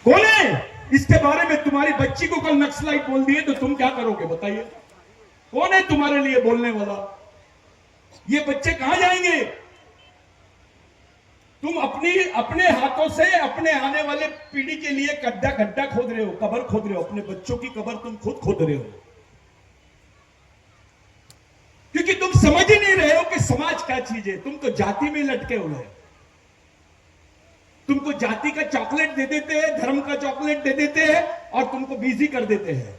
कौन है? इसके बारे में तुम्हारी बच्ची को कल नक्सलाइट बोल दिए तो तुम क्या करोगे बताइए? कौन है तुम्हारे लिए बोलने वाला? ये बच्चे कहां जाएंगे? तुम अपने हाथों से अपने आने वाले पीढ़ी के लिए गड्ढा खोद रहे हो, कब्र खोद रहे हो। अपने बच्चों की कब्र तुम खुद खोद रहे हो, क्योंकि तुम समझ ही नहीं रहे हो कि समाज क्या चीज है। तुम तो जाति में लटके हुए हो। तुमको जाति का चॉकलेट दे देते हैं, धर्म का चॉकलेट दे देते हैं और तुमको बिजी कर देते हैं।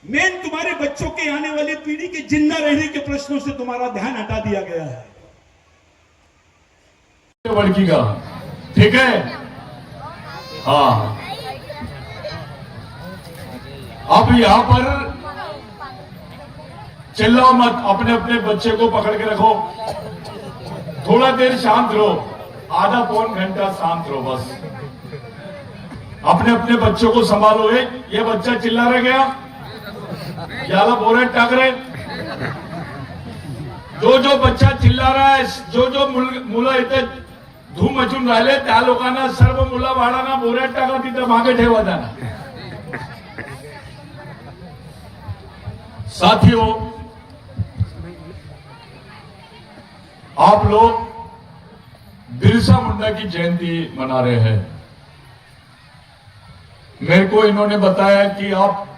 मेन तुम्हारे बच्चों के आने वाली पीढ़ी के जिंदा रहने के प्रश्नों से तुम्हारा ध्यान हटा दिया गया है। लड़की का ठीक है। हाँ, अब यहां पर चिल्लाओ मत, अपने अपने बच्चे को पकड़ के रखो, थोड़ा देर शांत रहो, आधा पौन घंटा शांत रहो बस। अपने अपने बच्चों को संभालो। ये बच्चा चिल्ला रह गया, याला बोरे टाक रहे। जो बच्चा चिल्ला रहा है, जो मुलं इथे धूम मचून राहिले त्या लोकांना सर्व मुलं वाढाना बोऱ्यात टाका, तिथं मागे ठेवा जाना। साथियों, आप लोग बिरसा मुंडा की जयंती मना रहे हैं। मेरे को इन्होंने बताया कि आप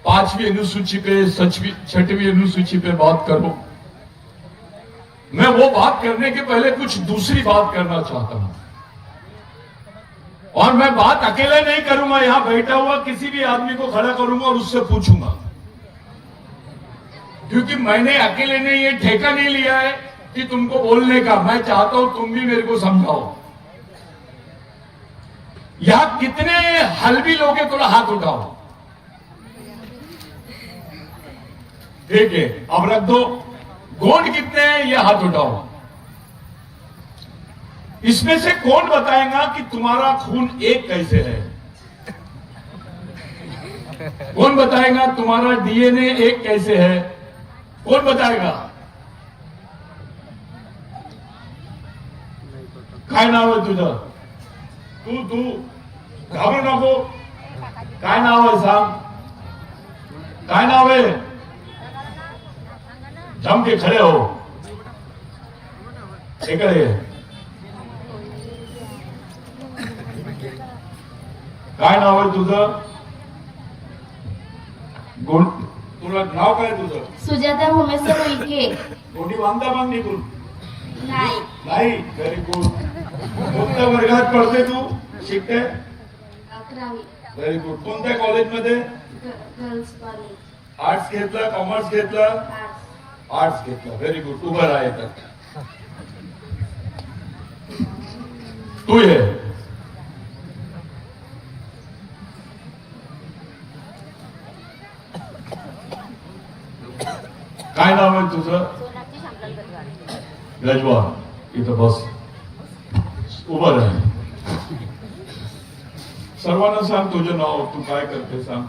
5वीं अनुसूची पे 6वीं अनुसूची पे बात करो। मैं वो बात करने के पहले कुछ दूसरी बात करना चाहता हूं, और मैं बात अकेले नहीं करूंगा। यहां बैठा हुआ किसी भी आदमी को खड़ा करूंगा और उससे पूछूंगा, क्योंकि मैंने अकेले ने ये ठेका नहीं लिया है कि तुमको बोलने का। मैं चाहता हूं तुम भी मेरे को समझाओ। यहां कितने हल्बी लोग हैं? थोड़ा हाथ उठाओ। ठीक है, अब रख दो। गोंड कितने हैं ये हाथ उठाओ। इसमें से कौन बताएगा कि तुम्हारा खून एक कैसे है? कौन बताएगा तुम्हारा डीएनए एक कैसे है? कौन बताएगा? काय नाव आहे तुझं? तू घाबरू नको। काय नाव आहे सांग? काय नाव आहे? जम के खड़े हो। इकडे काय नाव आहे तुझं? तुला नाव काय तुझं? सुजाता भूमेश्वर उईके. कोणी बांधता मग निघून? नाही. नाही, व्हेरी गुड. कोणत्या वर्गात पडते तू? शिकते? 11वी. Very good. कोणत्या कॉलेजमध्ये? Girls college. आर्ट्स घेतला, कॉमर्स घेतला? आर्ट्स घेतला. Very good. उभं राहा येतात. तू ये. काय नाव आहे तुझं? सोनाक्षी शामलाल गजवार. गजवार. इथं बस, उभं राहा. सर्वांना सांग तुझं नाव, तू काय करते सांग.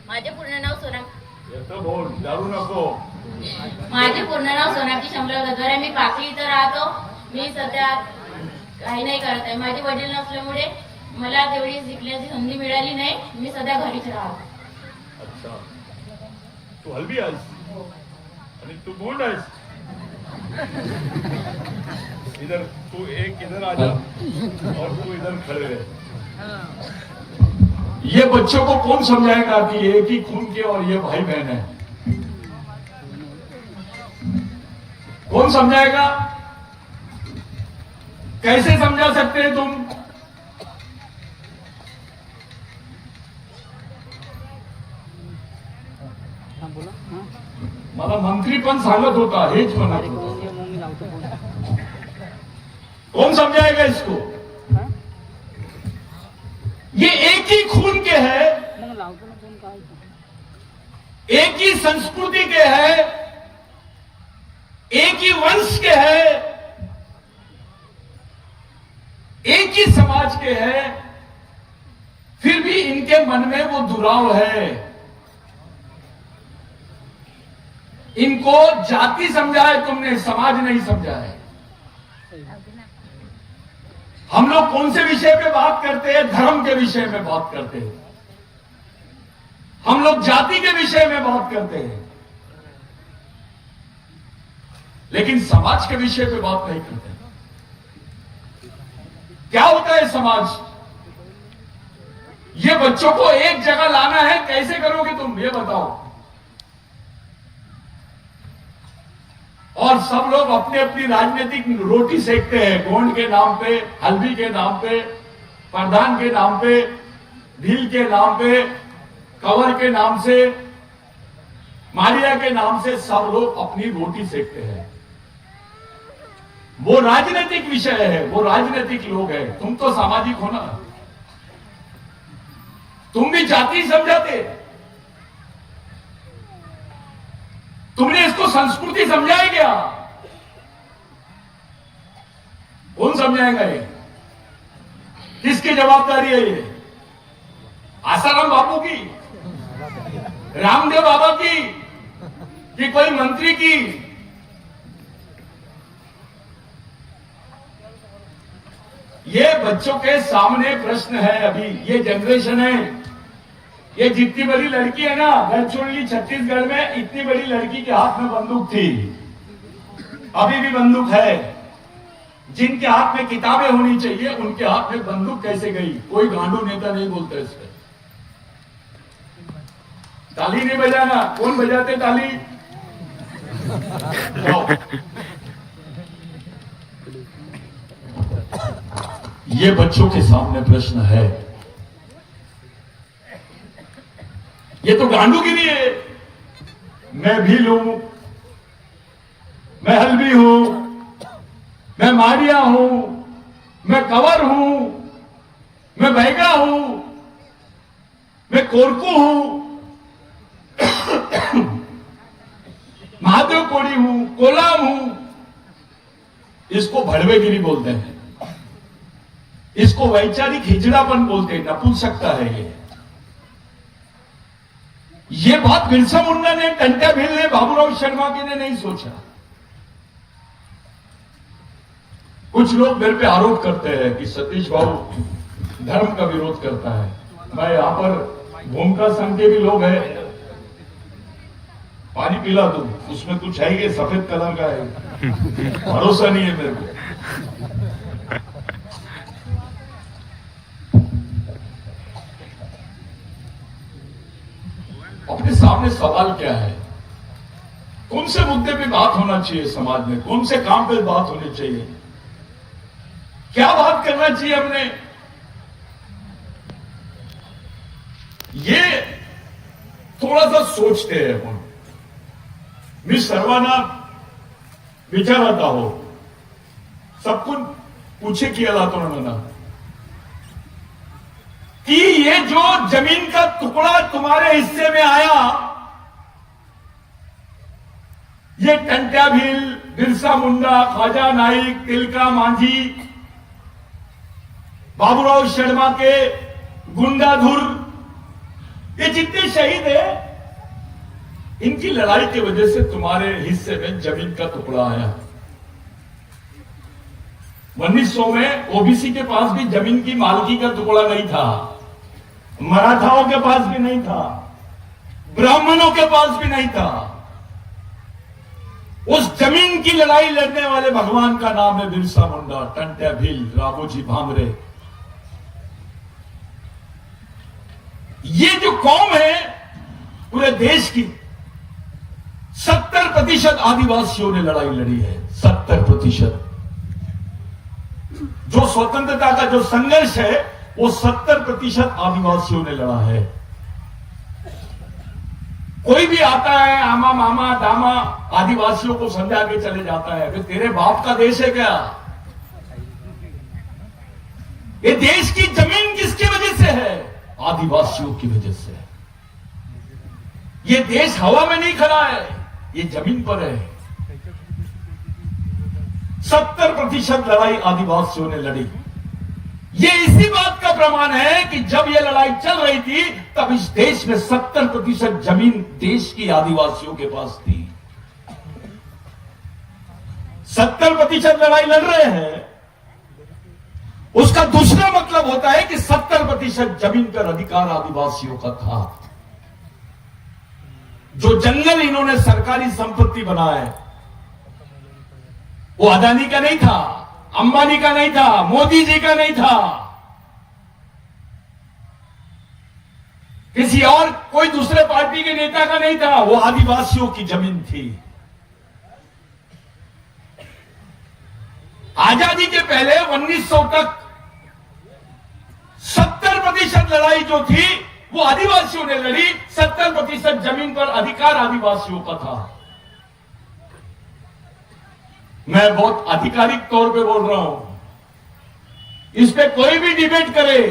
माझे पूर्ण नाव सोनाक्षी. येतं बोल, दारू नको. माझे पूर्ण नाव सोनाक्षी शामलाल गजवार आहे. मी पाकळी इथं राहतो. मी सध्या काही नाही करत आहे. माझे वडील नसल्यामुळे मला तेवढी शिकण्याची संधी मिळाली नाही. मी सध्या घरीच राहतो. अच्छा, तू हलवी आहेस आणि तू गोंड आहेस. इधर तू एक इधर आ जा और तू इधर खड़े रहे. ये बच्चों को कौन समझाएगा कि ये एक ही खून के और ये भाई बहन है? कौन समझाएगा? कैसे समझा सकते हैं तुम? मला मंत्री पण सांगत होता, हेच म्हणत होता. कौन समझाएगा इसको? ये एक ही खून के है, एक ही संस्कृति के है, एक ही वंश के है, एक ही समाज के हैं, फिर भी इनके मन में वो दुराव है. इनको जाति समझा है तुमने, समाज नहीं समझा है. हम लोग कौन से विषय पे बात करते हैं? धर्म के विषय में बात करते हैं। हम लोग जाति के विषय में बात करते हैं, लेकिन समाज के विषय पे बात नहीं करते। क्या होता है समाज? ये बच्चों को एक जगह लाना है, कैसे करोगे तुम ये बताओ। और सब लोग अपनी अपनी राजनीतिक रोटी सेकते हैं, गोंड के नाम पे, हल्दी के नाम पे, प्रधान के नाम पे, भील के नाम पे, कंवर के नाम से, मारिया के नाम से सब लोग अपनी रोटी सेकते हैं। वो राजनीतिक विषय है, वो राजनीतिक लोग हैं। तुम तो सामाजिक हो ना, तुम भी जाति समझाते। तुमने इसको संस्कृति समझा है क्या? कौन समझाएगा ये? किसकी जवाबदारी है ये? आसाराम बापू की, रामदेव बाबा की, कि कोई मंत्री की? ये बच्चों के सामने प्रश्न है। अभी ये जनरेशन है, ये जितनी बड़ी लड़की है ना, गढ़चिरौली छत्तीसगढ़ में इतनी बड़ी लड़की के हाथ में बंदूक थी, अभी भी बंदूक है। जिनके हाथ में किताबें होनी चाहिए उनके हाथ में बंदूक कैसे गई? कोई गांडू नेता नहीं बोलता इस पे। ताली नहीं बजाना। कौन बजाते ताली? ये बच्चों के सामने प्रश्न है। ये तो गांडूगिरी है। मैं भील हूं, मैं हल्बी हूं, मैं मारिया हूं, मैं कंवर हूं, मैं बैगा हूं, मैं कोरकू हूं, महादेव कोड़ी हूं, कोलाम हूं। इसको भड़वेगिरी बोलते हैं, इसको वैचारिक हिजड़ापन बोलते हैं, नपुंसकता है ये बात बिरसा मुंडा ने, टंट्या भील ने, बाबूराव शर्मा के ने नहीं सोचा। कुछ लोग मेरे पे आरोप करते हैं कि सतीश बाबू धर्म का विरोध करता है। मैं यहां पर भूमिका संघ के भी लोग हैं, पानी पिला दो, उसमें कुछ है ये सफेद कलर का है, भरोसा नहीं है मेरे को। अपने सामने सवाल क्या है? कौन से मुद्दे पे बात होना चाहिए समाज में? कौन से काम पे बात होनी चाहिए? क्या बात करना चाहिए हमने? ये थोड़ा सा सोचते हैं आपण. मी सर्वांना विचारत आहो, सबको पूछे किया जातो ना कि ये जो जमीन का टुकड़ा तुम्हारे हिस्से में आया, ये टंट्या भील, बिरसा मुंडा, ख्वाजा नाइक, तिलका मांझी, बाबूराव शर्मा के गुंडाधुर, ये जितने शहीद है, इनकी लड़ाई की वजह से तुम्हारे हिस्से में जमीन का टुकड़ा आया. 1900 में ओबीसी के पास भी जमीन की मालकी का टुकड़ा नहीं था, मराठाओं के पास भी नहीं था, ब्राह्मणों के पास भी नहीं था. उस जमीन की लड़ाई लड़ने वाले भगवान का नाम है बिरसा मुंडा, टंट्या भील, राघोजी भांगरे. ये जो कौम है पूरे देश की 70% आदिवासियों ने लड़ाई लड़ी है. 70% जो स्वतंत्रता का जो संघर्ष है वो 70% आदिवासियों ने लड़ा है. कोई भी आता है आमा मामा दामा आदिवासियों को समझा के चले जाता है, फिर तेरे बाप का देश है क्या? ये देश की जमीन किसकी वजह से है? आदिवासियों की वजह से. ये देश हवा में नहीं खड़ा है, ये जमीन पर है. 70% लड़ाई आदिवासियों ने लड़ी. ये इसी बात का प्रमाण है कि जब ये लड़ाई चल रही थी तब इस देश में 70% जमीन देश की आदिवासियों के पास थी. 70% लड़ाई लड़ रहे हैं. उसका दूसरा मतलब होता है कि 70% जमीन पर अधिकार आदिवासियों का था। जो जंगल इन्होंने सरकारी संपत्ति बनाया है वो अदानी का नहीं था, अंबानी का नहीं था, मोदी जी का नहीं था, किसी और कोई दूसरे पार्टी के नेता का नहीं था, वो आदिवासियों की जमीन थी। आजादी के पहले 1900 तक 70% लड़ाई जो थी वो आदिवासियों ने लड़ी। 70% जमीन पर अधिकार आदिवासियों का था। मैं बहुत आधिकारिक तौर पे बोल रहा हूं। इस पे कोई भी डिबेट करे,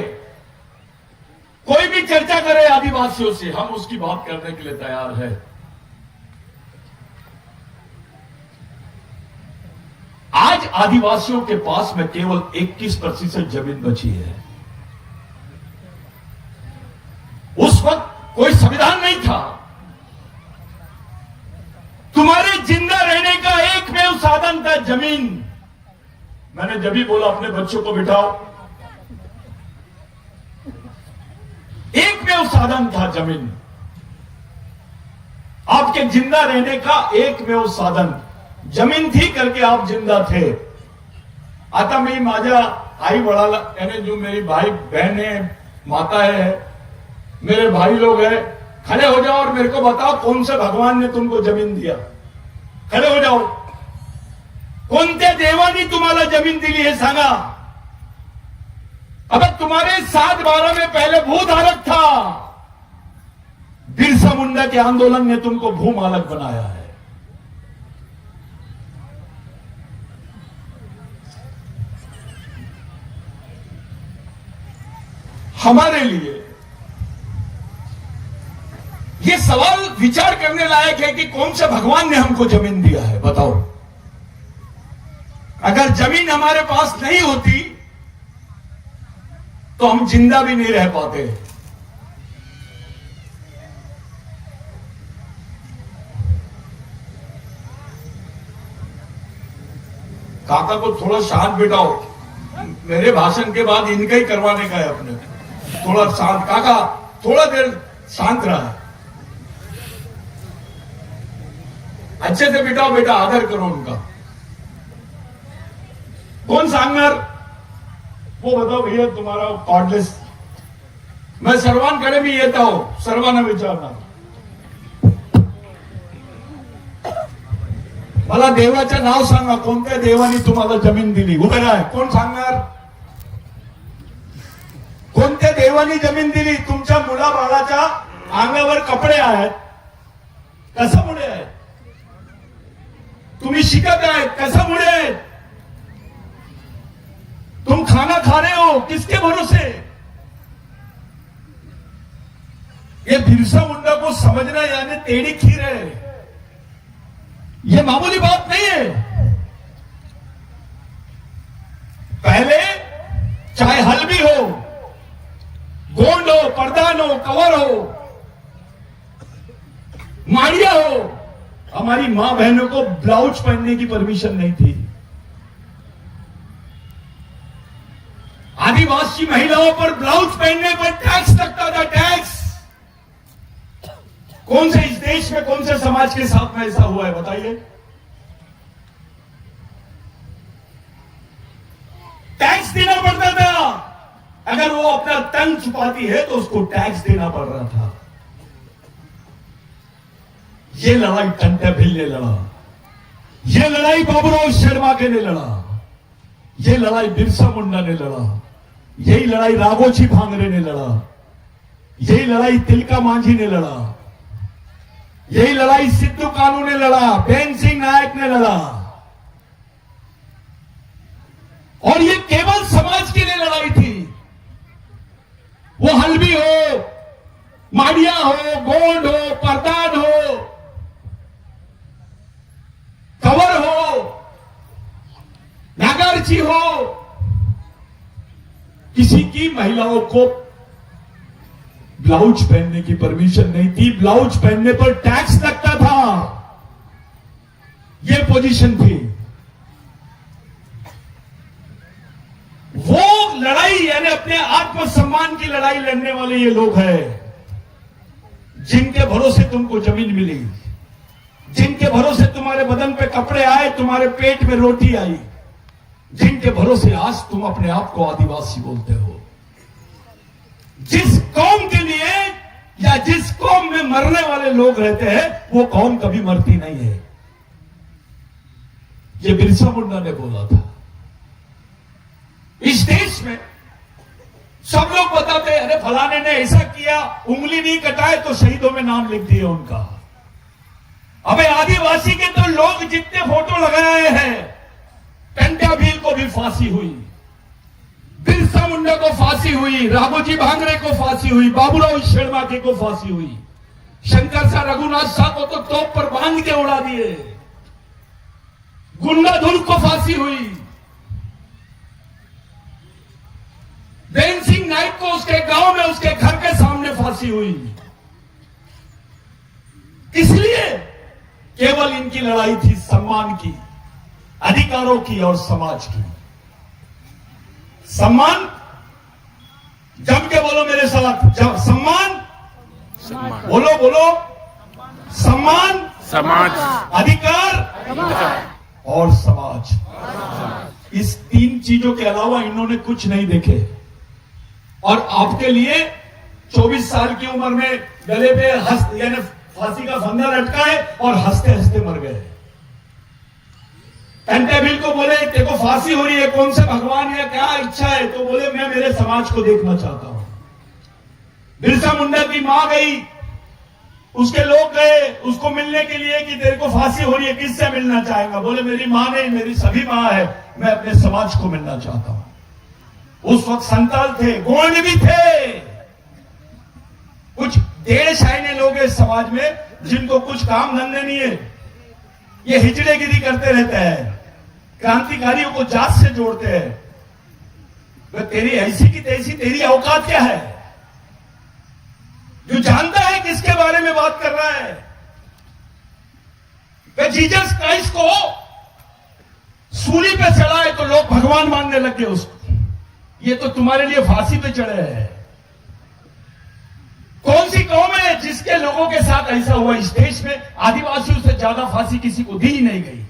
कोई भी चर्चा करे आदिवासियों से, हम उसकी बात करने के लिए तैयार है। आज आदिवासियों के पास में केवल 21% जमीन बची है। उस वक्त कोई संविधान नहीं था। तुम्हारे जिंदा रहने का एकमेव साधन था जमीन। मैंने जब भी बोला अपने बच्चों को बिठाओ, एकमेव साधन था जमीन। आपके जिंदा रहने का एकमेव साधन जमीन थी करके आप जिंदा थे। आता मी माझ्या आई वडाला यानी जो मेरी भाई बहन है, माता है, मेरे भाई लोग हैं, खड़े हो जाओ और मेरे को बताओ कौन से भगवान ने तुमको जमीन दिया। खड़े हो जाओ। कोणत्या देवानी तुम्हाला जमीन दिली है सांगा। अब तुम्हारे 7/12 में पहले भूधारक था। बिरसा मुंडा के आंदोलन ने तुमको भूमालक बनाया है। हमारे लिए ये सवाल विचार करने लायक है कि कौन से भगवान ने हमको जमीन दिया है, बताओ। अगर जमीन हमारे पास नहीं होती तो हम जिंदा भी नहीं रह पाते। काका को थोड़ा शांत बिठाओ। मेरे भाषण के बाद इनका ही करवाने का है अपने। थोड़ा शांत काका, थोड़ा देर शांत रहा। अच्छे से बिठाओ बेटा, आदर करो उनका। कौन सांगणार वो बताओ भैया, तुम्हारा कॉर्डलेस। मैं सर्वांकडे मी येत आहो, सर्वांना विचारणार। मला देवाचं नाव सांगा, कोणत्या देवानी तुम्हाला जमीन दिली? उभे राहा, कोण सांगणार? कोणत्या देवानी जमीन दिली? तुमच्या मुलाबाळाच्या अंगावर कपडे आहेत, कशामुळे आहेत? तुम्ही शिकत आहेत, कशामुळे आहेत? तुम खाना खा रहे हो, किसके भरोसे? ये बिरसा मुंडा को समझना यानी टेढ़ी खीर है। ये मामूली बात नहीं है। पहले चाहे हल्बी हो, गोंड हो, प्रधान हो, कंवर हो, माड़िया हो, हमारी मां बहनों को ब्लाउज पहनने की परमिशन नहीं थी। आदिवासी महिलाओं पर ब्लाउज पहनने पर टैक्स लगता था, टैक्स। कौन से इस देश में, कौन से समाज के साथ में ऐसा हुआ है बताइए? टैक्स देना पड़ता था। अगर वो अपना तन छुपाती है तो उसको टैक्स देना पड़ रहा था। ये लड़ाई टंटे भिल ने लड़ा, ये लड़ाई बाबूराव शर्मा के ने लड़ा, ये लड़ाई बिरसा मुंडा ने लड़ा, यही लड़ाई राघोजी भांगरे ने लड़ा, यही लड़ाई तिलका मांझी ने लड़ा, यही लड़ाई सिद्धू कानू ने लड़ा, बेन सिंह नायक ने लड़ा। और ये केवल समाज के लिए लड़ाई थी। वो हल्बी हो, माड़िया हो, गोंड हो, प्रधान हो, कंवर हो, नागार्जी हो, किसी की महिलाओं को ब्लाउज पहनने की परमिशन नहीं थी। ब्लाउज पहनने पर टैक्स लगता था। यह पोजीशन थी। वो अपने आत्मसम्मान की लड़ाई लड़ने वाले ये लोग हैं जिनके भरोसे तुमको जमीन मिली, जिनके भरोसे तुम्हारे बदन पे कपड़े आए, तुम्हारे पेट में रोटी आई, जिनके भरोसे आज तुम अपने आप को आदिवासी बोलते हो। जिस कौम के लिए या जिस कौम में मरने वाले लोग रहते हैं वो कौम कभी मरती नहीं है। ये बिरसा मुंडा ने बोला था। इस देश में सब लोग बताते हैं अरे फलाने ने ऐसा किया, उंगली नहीं कटाए तो शहीदों में नाम लिख दिए उनका। अबे आदिवासी के तो लोग जितने फोटो लगाए हैं, टंटा भील को भी फांसी हुई, बिरसा मुंडा को फांसी हुई, राघोजी भांगरे को फांसी हुई, बाबूराव शेरमाके को फांसी हुई, शंकर शाह रघुनाथ शाह को तो तोप पर बांध के उड़ा दिए, गुंडाधुर को फांसी हुई, बेन सिंह नाइक को उसके गांव में उसके घर के सामने फांसी हुई। इसलिए केवल इनकी लड़ाई थी सम्मान की, अधिकारों की और समाज की। सम्मान, जम के बोलो मेरे साथ, सम्मान, बोलो बोलो, सम्मान, समाज, अधिकार और समाज। इस तीन चीजों के अलावा इन्होंने कुछ नहीं देखे। और आपके लिए 24 साल की उम्र में गले पे यानी फांसी का फंदा लटकाए और हंसते हंसते मर गए। टंटाबिल को बोले देखो फांसी हो रही है, कौन से भगवान या क्या इच्छा है? तो बोले मैं मेरे समाज को देखना चाहता हूं। बिरसा मुंडा की मां गई, उसके लोग गए उसको मिलने के लिए कि तेरे को फांसी हो रही है, किससे मिलना चाहेगा? बोले मेरी मां नहीं, मेरी सभी मां है, मैं अपने समाज को मिलना चाहता हूं। उस वक्त संताल थे, गोंड भी थे, कुछ डेढ़ शाइने लोग हैं समाज में जिनको कुछ काम धंधे नहीं है, ये हिजड़ेगिरी करते रहते हैं, क्रांतिकारियों को जात से जोड़ते हैं। तो तेरी ऐसी की तैसी, तेरी औकात क्या है? जो जानता है किसके बारे में बात कर रहा है? वे जीसस क्राइस्ट को सूली पे चढ़ाए तो लोग भगवान मानने लगे उसको। ये तो तुम्हारे लिए फांसी पे चढ़े हैं। कौन सी कौम है जिसके लोगों के साथ ऐसा हुआ? इस देश में आदिवासियों से ज्यादा फांसी किसी को दी ही नहीं गई।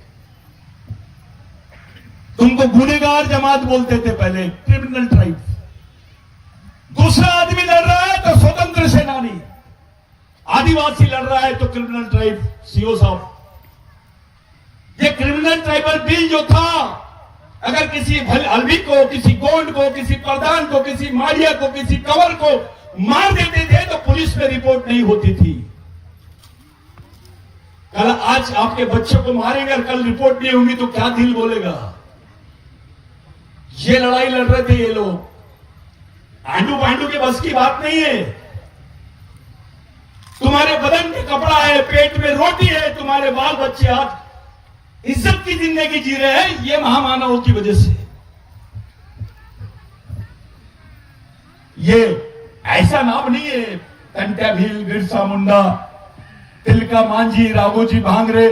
तुमको गुनहगार जमात बोलते थे पहले, क्रिमिनल ट्राइब। दूसरा आदमी लड़ रहा है तो स्वतंत्र सेनानी, आदिवासी लड़ रहा है तो क्रिमिनल ट्राइब। सीओ साहब, ये क्रिमिनल ट्राइबल बिल जो था, अगर किसी अलवी को, किसी गोंड को, किसी प्रधान को, किसी माड़िया को, किसी कंवर को मार देते थे तो पुलिस में रिपोर्ट नहीं होती थी। कल आज आपके बच्चों को मारेंगे और कल रिपोर्ट नहीं होगी तो क्या दिल बोलेगा? ये लड़ाई लड़ रहे थे ये लोग। आंडू पांडू के बस की बात नहीं है। तुम्हारे बदन में कपड़ा है, पेट में रोटी है, तुम्हारे बाल बच्चे आज इज्जत की जिंदगी जी रहे हैं, ये महामानवों की वजह से। ये ऐसा नाम नहीं है टंटाबिल, बिरसा मुंडा, तिलका मांझी, राघोजी भांगरे,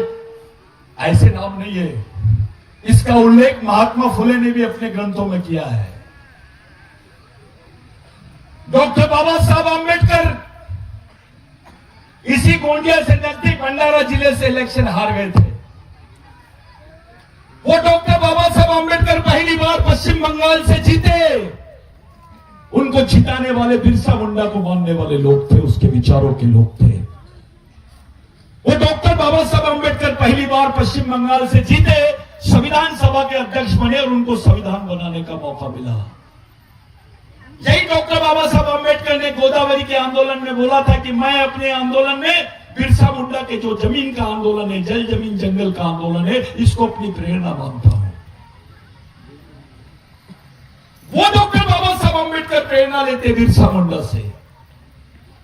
ऐसे नाम नहीं है। इसका उल्लेख महात्मा फुले ने भी अपने ग्रंथों में किया है। डॉक्टर बाबा साहब आंबेडकर इसी गोंडिया से नजदीक भंडारा जिले से इलेक्शन हार गए थे। वो डॉक्टर बाबा साहब आंबेडकर पहली बार पश्चिम बंगाल से जीते। उनको जिताने वाले बिरसा मुंडा को मानने वाले लोग थे, उसके विचारों के लोग थे। वो डॉक्टर बाबा साहब आंबेडकर पहली बार पश्चिम बंगाल से जीते, संविधान सभा के अध्यक्ष बने और उनको संविधान बनाने का मौका मिला। यही डॉक्टर बाबा साहब आंबेडकर ने गोदावरी के आंदोलन में बोला था कि मैं अपने आंदोलन में बिरसा मुंडा के जो जमीन का आंदोलन है, जल जमीन जंगल का आंदोलन है, इसको अपनी प्रेरणा मानता हूं। वो डॉक्टर बाबा साहब आंबेडकर प्रेरणा लेते बिरसा मुंडा से।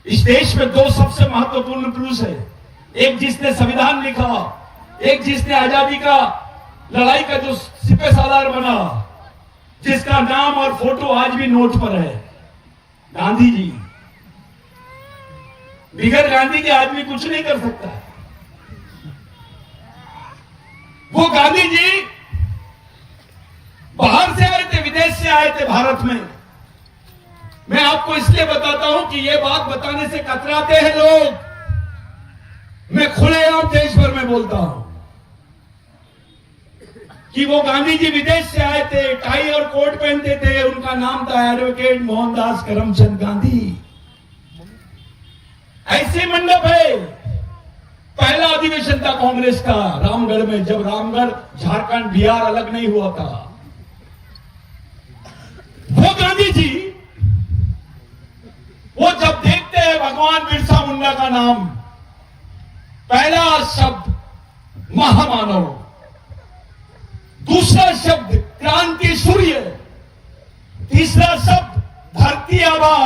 इस देश में दो सबसे महत्वपूर्ण पुरुष है, एक जिसने संविधान लिखा, एक जिसने आजादी का लड़ाई का जो सिपह सालार बना, जिसका नाम और फोटो आज भी नोट पर है, गांधी जी। बिगैर गांधी के आदमी कुछ नहीं कर सकता। वो गांधी जी बाहर से आए थे, विदेश से आए थे भारत में, मैं आपको इसलिए बताता हूं कि ये बात बताने से कतराते हैं लोग। मैं खुलेआम देश भर में बोलता हूं कि वो गांधी जी विदेश से आए थे, टाई और कोट पहनते थे, उनका नाम था एडवोकेट मोहनदास करमचंद गांधी। ऐसे मंडप है। पहला अधिवेशन था कांग्रेस का रामगढ़ में, जब रामगढ़ झारखंड बिहार अलग नहीं हुआ था। वो गांधी जी, वो जब देखते हैं भगवान बिरसा मुंडा का नाम, पहला शब्द महामानव, दूसरा शब्द क्रांति सूर्य, तीसरा शब्द धरती आबा,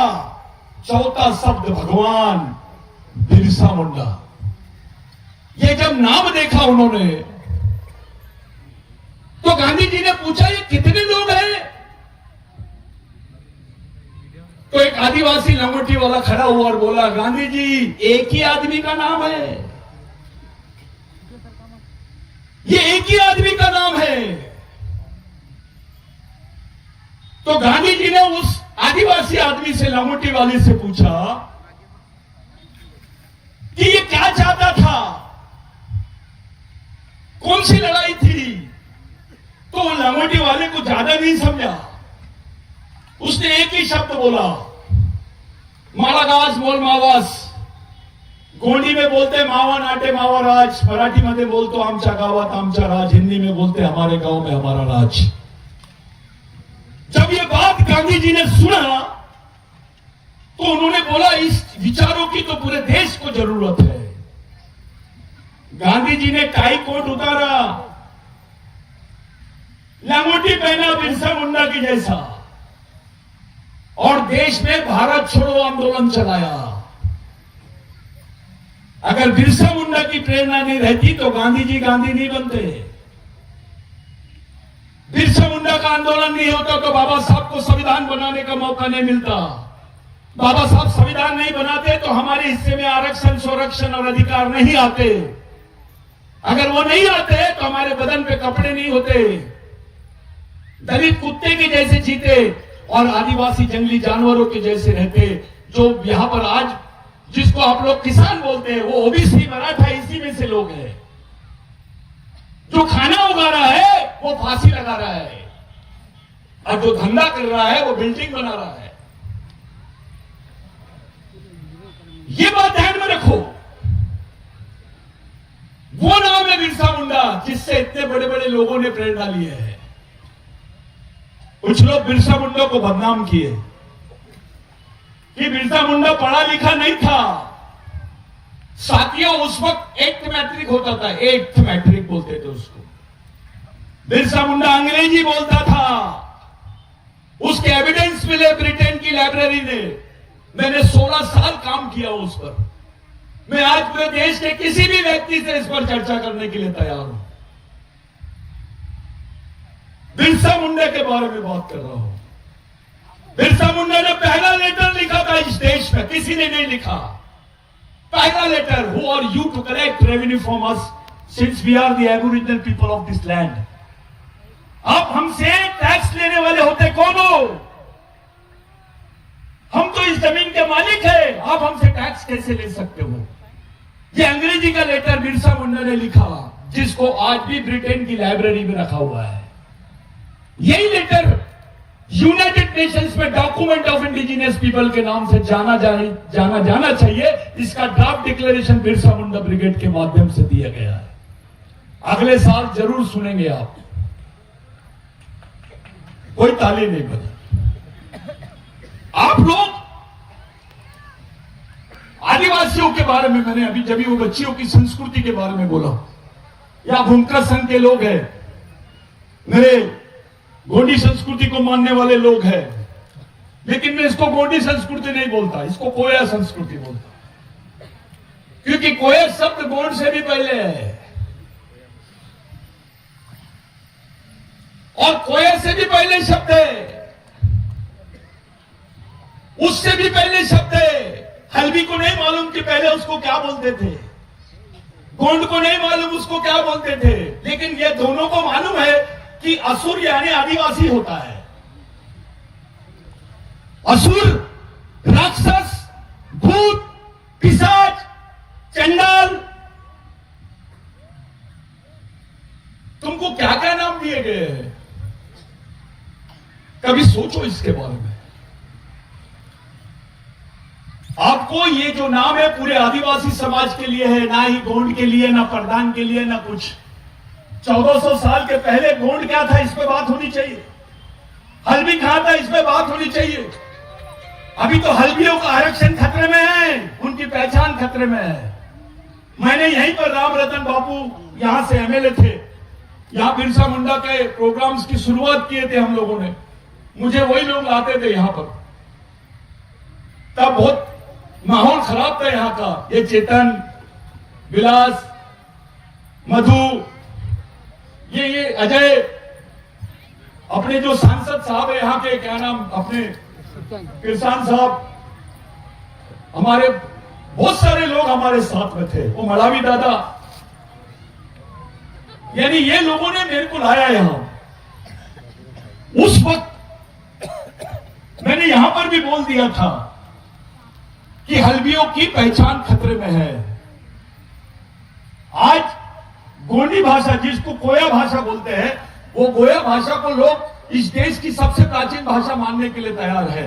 चौथा शब्द भगवान बिरसा मुंडा। ये जब नाम देखा उन्होंने, तो गांधी जी ने पूछा ये कितने लोग हैं? तो एक आदिवासी लंगोटी वाला खड़ा हुआ और बोला, गांधी जी एक ही आदमी का नाम है, ये एक ही आदमी का नाम है। तो गांधी जी ने उस आदिवासी आदमी से, लंगोटी वाले से पूछा कि ये क्या चाहता था, कौन सी लड़ाई थी? तो लंगोटी वाले को ज्यादा नहीं समझा, उसने एक ही शब्द बोला, माळागाज मोल मावास। गोंडी में बोलते मावा नाटे मावा राज, मराठी मध्ये बोलतो आमच्या गावात आमचा राज, हिंदी में बोलते हमारे गांव में हमारा राज। जब ये बात गांधी जी ने सुना तो उन्होंने बोला इस विचारों की तो पूरे देश को जरूरत है। गांधी जी ने टाई कोट उतारा, लंगोटी पहना बिरसा मुंडा की जैसा, और देश में भारत छोड़ो आंदोलन चलाया। अगर बिरसा मुंडा की प्रेरणा नहीं रहती तो गांधी जी गांधी नहीं बनते। बिरसा मुंडा का आंदोलन नहीं होता तो बाबा साहब को संविधान बनाने का मौका नहीं मिलता। बाबा साहब संविधान नहीं बनाते तो हमारे हिस्से में आरक्षण, संरक्षण और अधिकार नहीं आते। अगर वो नहीं आते तो हमारे बदन पे कपड़े नहीं होते, दलित कुत्ते के जैसे जीते और आदिवासी जंगली जानवरों के जैसे रहते। जो यहां पर आज जिसको आप लोग किसान बोलते हैं, वो ओबीसी मराठा इसी में से लोग हैं। जो खाना उगा रहा है वो फांसी लगा रहा है, और जो धंधा कर रहा है वो बिल्डिंग बना रहा है। ये बात ध्यान में रखो। वो नाम है बिरसा मुंडा जिससे इतने बड़े बड़े लोगों ने प्रेरणा ली है। कुछ लोग बिरसा मुंडा को बदनाम किए कि बिरसा मुंडा पढ़ा लिखा नहीं था। साथियों, उस वक्त 8th मैट्रिक होता था, 8th मैट्रिक बोलते थे उसको। बिरसा मुंडा अंग्रेजी बोलता था, उसके एविडेंस मिले ब्रिटेन की लाइब्रेरी ने। मैंने 16 साल काम किया उस पर। मैं आज पूरे देश के किसी भी व्यक्ति से इस पर चर्चा करने के लिए तैयार हूं। बिरसा मुंडा के बारे में बात कर रहा हूं। बिरसा मुंडा ने पहला लेटर लिखा था इस देश में, किसी ने नहीं लिखा। पहला letter, who are you to collect revenue from us since we are the aboriginal people of this land. आप हमसे टैक्स लेने वाले होते कौन हो? हम तो इस जमीन के मालिक हैं, आप हमसे टैक्स कैसे ले सकते हो? ये अंग्रेजी का लेटर बिरसा मुंडा ने लिखा, जिसको आज भी ब्रिटेन की लाइब्रेरी में रखा हुआ है। यही लेटर यूनाइटेड नेशंस में डॉक्यूमेंट ऑफ इंडिजिनियस पीपल के नाम से जाना जाना चाहिए। इसका draft declaration Birsa Munda brigade के माध्यम से दिया गया है। अगले साल जरूर सुनेंगे आप। कोई ताली नहीं बजा। आप लोग आदिवासियों के बारे में, मैंने अभी जब वो बच्चियों की संस्कृति के बारे में बोला, या भूमकर संघ के लोग हैं, मेरे गोंडी संस्कृति को मानने वाले लोग हैं, लेकिन मैं इसको गोंडी संस्कृति नहीं बोलता, इसको कोया संस्कृति बोलता, क्योंकि कोया शब्द गोंड से भी पहले है और कोया से भी पहले शब्द है, उससे भी पहले शब्द है। हल्बी को नहीं मालूम कि पहले उसको क्या बोलते थे, गोंड को नहीं मालूम उसको क्या बोलते थे, लेकिन ये दोनों को मालूम है कि असुर यानी आदिवासी होता है। असुर कभी सोचो इसके बारे में। आपको ये जो नाम है पूरे आदिवासी समाज के लिए है, ना ही गोंड के लिए, ना प्रधान के लिए, ना कुछ। 1400 साल के पहले गोंड क्या था, इस पे बात होनी चाहिए। हल्बी कहां था, इस पे बात होनी चाहिए। अभी तो हल्बियों का आरक्षण खतरे में है, उनकी पहचान खतरे में है। मैंने यहीं पर राम रतन बापू यहां से एमएलए थे, यहां बिरसा मुंडा के प्रोग्राम्स की शुरुआत किए थे हम लोगों ने। मुझे वही लोग लाते थे यहां पर, तब बहुत माहौल खराब था यहां का। ये चेतन, विलास, मधु, ये अजय, अपने जो सांसद साहब है यहाँ के, क्या नाम, अपने किसान साहब, हमारे बहुत सारे लोग हमारे साथ में थे, वो मड़ावी दादा, यानी ये लोगों ने मेरे को लाया यहां। उस वक्त मैंने यहां पर भी बोल दिया था कि हल्बियों की पहचान खतरे में है। आज गोंडी भाषा, जिसको गोया भाषा बोलते हैं, वो गोया भाषा को लोग इस देश की सबसे प्राचीन भाषा मानने के लिए तैयार है,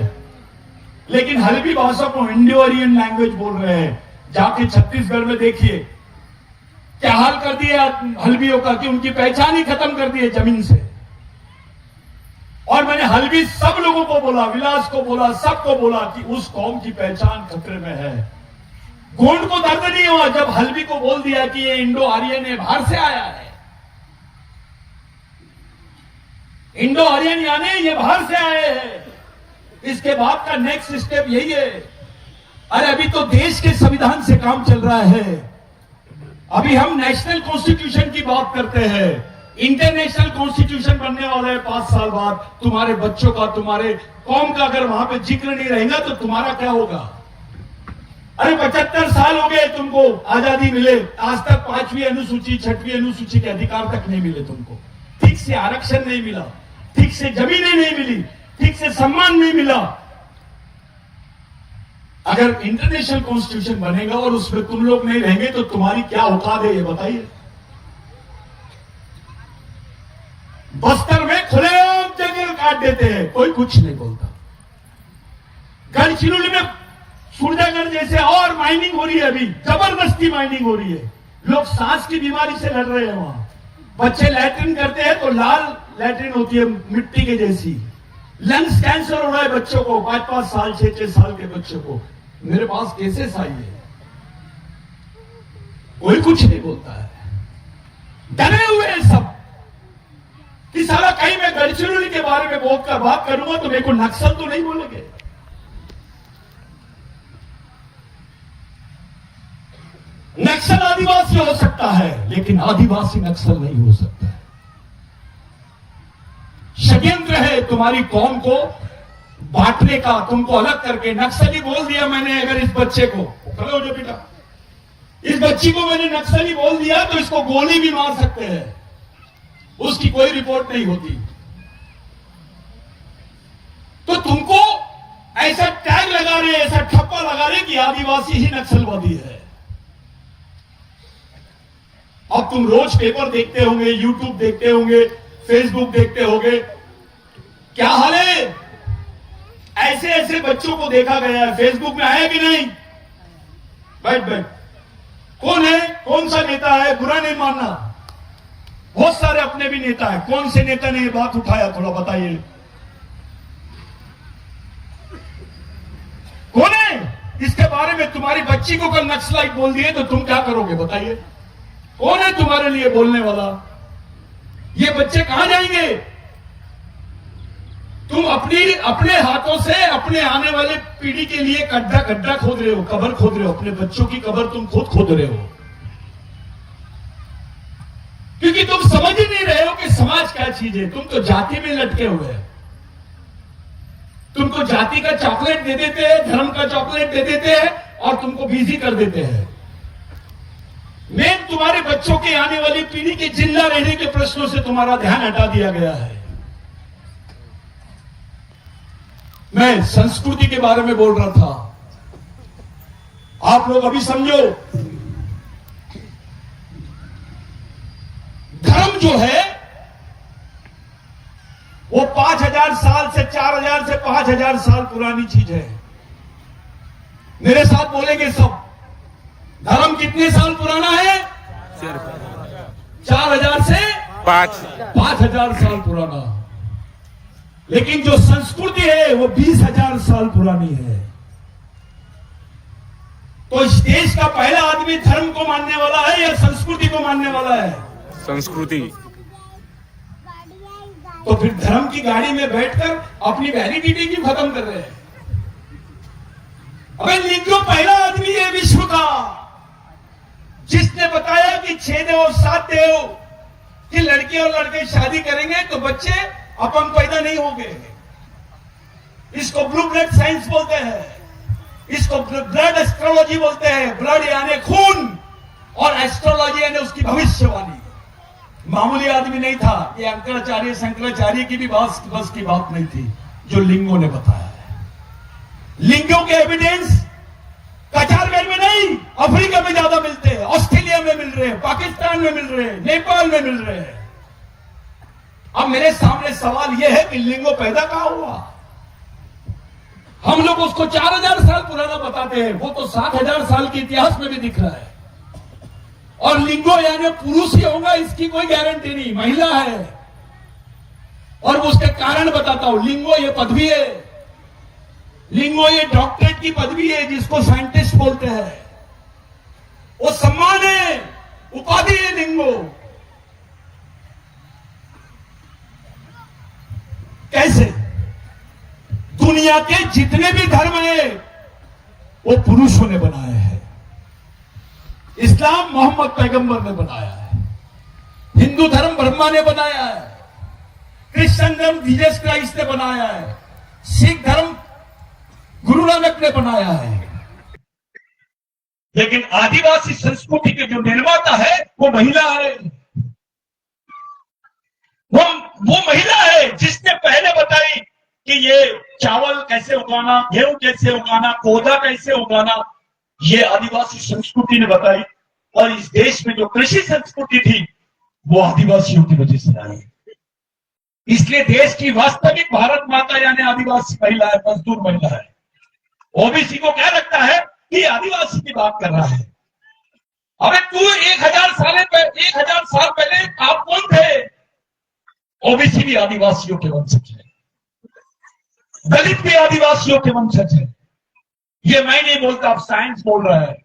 लेकिन हल्बी भाषा को इंडो आर्यन लैंग्वेज बोल रहे हैं। जाके छत्तीसगढ़ में देखिए क्या हाल कर दिया हल्बियों का, कि उनकी पहचान ही खत्म कर दी है जमीन से। और मैंने हल्बी सब लोगों को बोला, विलास को बोला, सबको बोला कि उस कौम की पहचान खतरे में है। गोंड को दर्द नहीं हुआ जब हल्बी को बोल दिया कि ये इंडो आर्यन है, बाहर से आया है। इंडो आर्यन यानी ये बाहर से आए हैं। इसके बाद का नेक्स्ट स्टेप यही है। अरे अभी तो देश के संविधान से काम चल रहा है, अभी हम नेशनल कॉन्स्टिट्यूशन की बात करते हैं। इंटरनेशनल कॉन्स्टिट्यूशन बनने वाला है 5 साल बाद। तुम्हारे बच्चों का, तुम्हारे कौम का अगर वहां पे जिक्र नहीं रहेगा तो तुम्हारा क्या होगा? अरे 75 साल हो गए तुमको आजादी मिले, आज तक 5वीं अनुसूची, 6वीं अनुसूची के अधिकार तक नहीं मिले तुमको। ठीक से आरक्षण नहीं मिला, ठीक से जमीनें नहीं मिली, ठीक से सम्मान नहीं मिला। अगर इंटरनेशनल कॉन्स्टिट्यूशन बनेगा और उसमें तुम लोग नहीं रहेंगे तो तुम्हारी क्या औकात है, ये बताइए। बस्तर में खुलेआम जंगल काट देते हैं, कोई कुछ नहीं बोलता। गढ़चिरौली में सूरजागढ़ जैसे और माइनिंग हो रही है, अभी जबरदस्ती माइनिंग हो रही है। लोग सांस की बीमारी से लड़ रहे हैं वहां। बच्चे लैट्रिन करते हैं तो लाल लैट्रिन होती है मिट्टी के जैसी। लंग्स कैंसर हो रहा है बच्चों को, 5-5 साल 6-6 साल के बच्चों को। मेरे पास केसेस आई है, कोई कुछ नहीं बोलता है। डरे हुए हैं सब कि साला कहीं मैं गढ़चिरौली के बारे में बात करूंगा तो मेरे को नक्सल तो नहीं बोलेंगे। नक्सल आदिवासी हो सकता है, लेकिन आदिवासी नक्सल नहीं हो सकता है। षड्यंत्र है तुम्हारी कौम को बांटने का, तुमको अलग करके। नक्सली बोल दिया मैंने, अगर इस बच्चे को, खड़े हो जाओ बेटा, इस बच्ची को मैंने नक्सली बोल दिया तो इसको गोली भी मार सकते हैं, उसकी कोई रिपोर्ट नहीं होती। तो तुमको ऐसा टैग लगा रहे, ऐसा ठप्पा लगा रहे कि आदिवासी ही नक्सलवादी है। अब तुम रोज पेपर देखते होंगे, यूट्यूब देखते होंगे, फेसबुक देखते होंगे, क्या हाल है? ऐसे ऐसे बच्चों को देखा गया है। फेसबुक में आया कि नहीं? बैठ कौन है, कौन सा नेता है, बुरा नहीं मानना, बहुत सारे अपने भी नेता है। कौन से नेता ने ये बात उठाया, थोड़ा बताइए। कौन है इसके बारे में? तुम्हारी बच्ची को कल नक्सलाइट बोल दिए तो तुम क्या करोगे, बताइए। कौन है तुम्हारे लिए बोलने वाला? ये बच्चे कहां जाएंगे? तुम अपने हाथों से अपने आने वाले पीढ़ी के लिए गड्ढा खोद रहे हो, कब्र खोद रहे हो। अपने बच्चों की कब्र तुम खुद खोद रहे हो, क्योंकि तुम समझ ही नहीं रहे हो कि समाज क्या चीज है। तुम तो जाति में लटके हुए हैं। तुमको जाति का चॉकलेट दे देते हैं, धर्म का चॉकलेट दे देते हैं और तुमको बिजी कर देते हैं। मेन तुम्हारे बच्चों के आने वाली पीढ़ी के जिंदा रहने के प्रश्नों से तुम्हारा ध्यान हटा दिया गया है। मैं संस्कृति के बारे में बोल रहा था, आप लोग अभी समझो। धर्म जो है वो 5000 साल से 4000 से 5000 साल पुरानी चीज है। मेरे साथ बोलेंगे सब, धर्म कितने साल पुराना है? 4000 से 5000 साल पुराना। लेकिन जो संस्कृति है वो 20,000 साल पुरानी है। तो इस देश का पहला आदमी धर्म को मानने वाला है या संस्कृति को मानने वाला है? संस्कृति। तो फिर धर्म की गाड़ी में बैठकर अपनी वैलिडिटी क्यों खत्म कर रहे हैं? अबे लिंगो पहला आदमी है विश्व का जिसने बताया कि 6 देव 7 देव कि लड़के और लड़के शादी करेंगे तो बच्चे अपंग पैदा नहीं होंगे। इसको ब्लू ब्लड साइंस बोलते हैं, इसको ब्लड एस्ट्रोलॉजी बोलते हैं। ब्लड यानी खून और एस्ट्रोलॉजी यानी उसकी भविष्यवाणी। मामूली आदमी नहीं था, ये अंकराचार्य शंकराचार्य की भी बस की बात नहीं थी जो लिंगो ने बताया है। लिंगों के एविडेंस कचारगढ़ में नहीं, अफ्रीका में ज्यादा मिलते हैं, ऑस्ट्रेलिया में मिल रहे हैं, पाकिस्तान में मिल रहे हैं, नेपाल में मिल रहे हैं। अब मेरे सामने सवाल यह है कि लिंगो पैदा कहां हुआ? हम लोग उसको 4000 साल पुराना बताते हैं, वो तो 7000 साल के इतिहास में भी दिख रहा है। और लिंगो यानी पुरुष ही होगा इसकी कोई गारंटी नहीं, महिला है। और उसके कारण बताता हूं। लिंगो ये पदवी है, लिंगो ये डॉक्टरेट की पदवी है जिसको साइंटिस्ट बोलते हैं। वो सम्मान है, उपाधि है लिंगो। कैसे? दुनिया के जितने भी धर्म हैं वो पुरुषों ने बनाए हैं। इस्लाम मोहम्मद पैगंबर ने बनाया है, हिंदू धर्म ब्रह्मा ने बनाया है, क्रिश्चियन धर्म जीसस क्राइस्ट ने बनाया है, सिख धर्म गुरु नानक ने बनाया है। लेकिन आदिवासी संस्कृति के जो निर्माता है वो महिला है। वो महिला है जिसने पहले बताई कि ये चावल कैसे उगाना, गेहूं कैसे उगाना, पौधा कैसे उगाना, ये आदिवासी संस्कृति ने बताई। और इस देश में जो कृषि संस्कृति थी वो आदिवासियों की वजह से आई। इसलिए देश की वास्तविक भारत माता यानी आदिवासी महिला है, मजदूर महिला है। ओबीसी को क्या लगता है कि आदिवासी की बात कर रहा है। अबे तू 1000 साल पहले आप कौन थे? ओबीसी भी आदिवासियों के वंशज है, दलित भी आदिवासियों के वंशज है। ये मैं नहीं बोलता, अब साइंस बोल रहा है,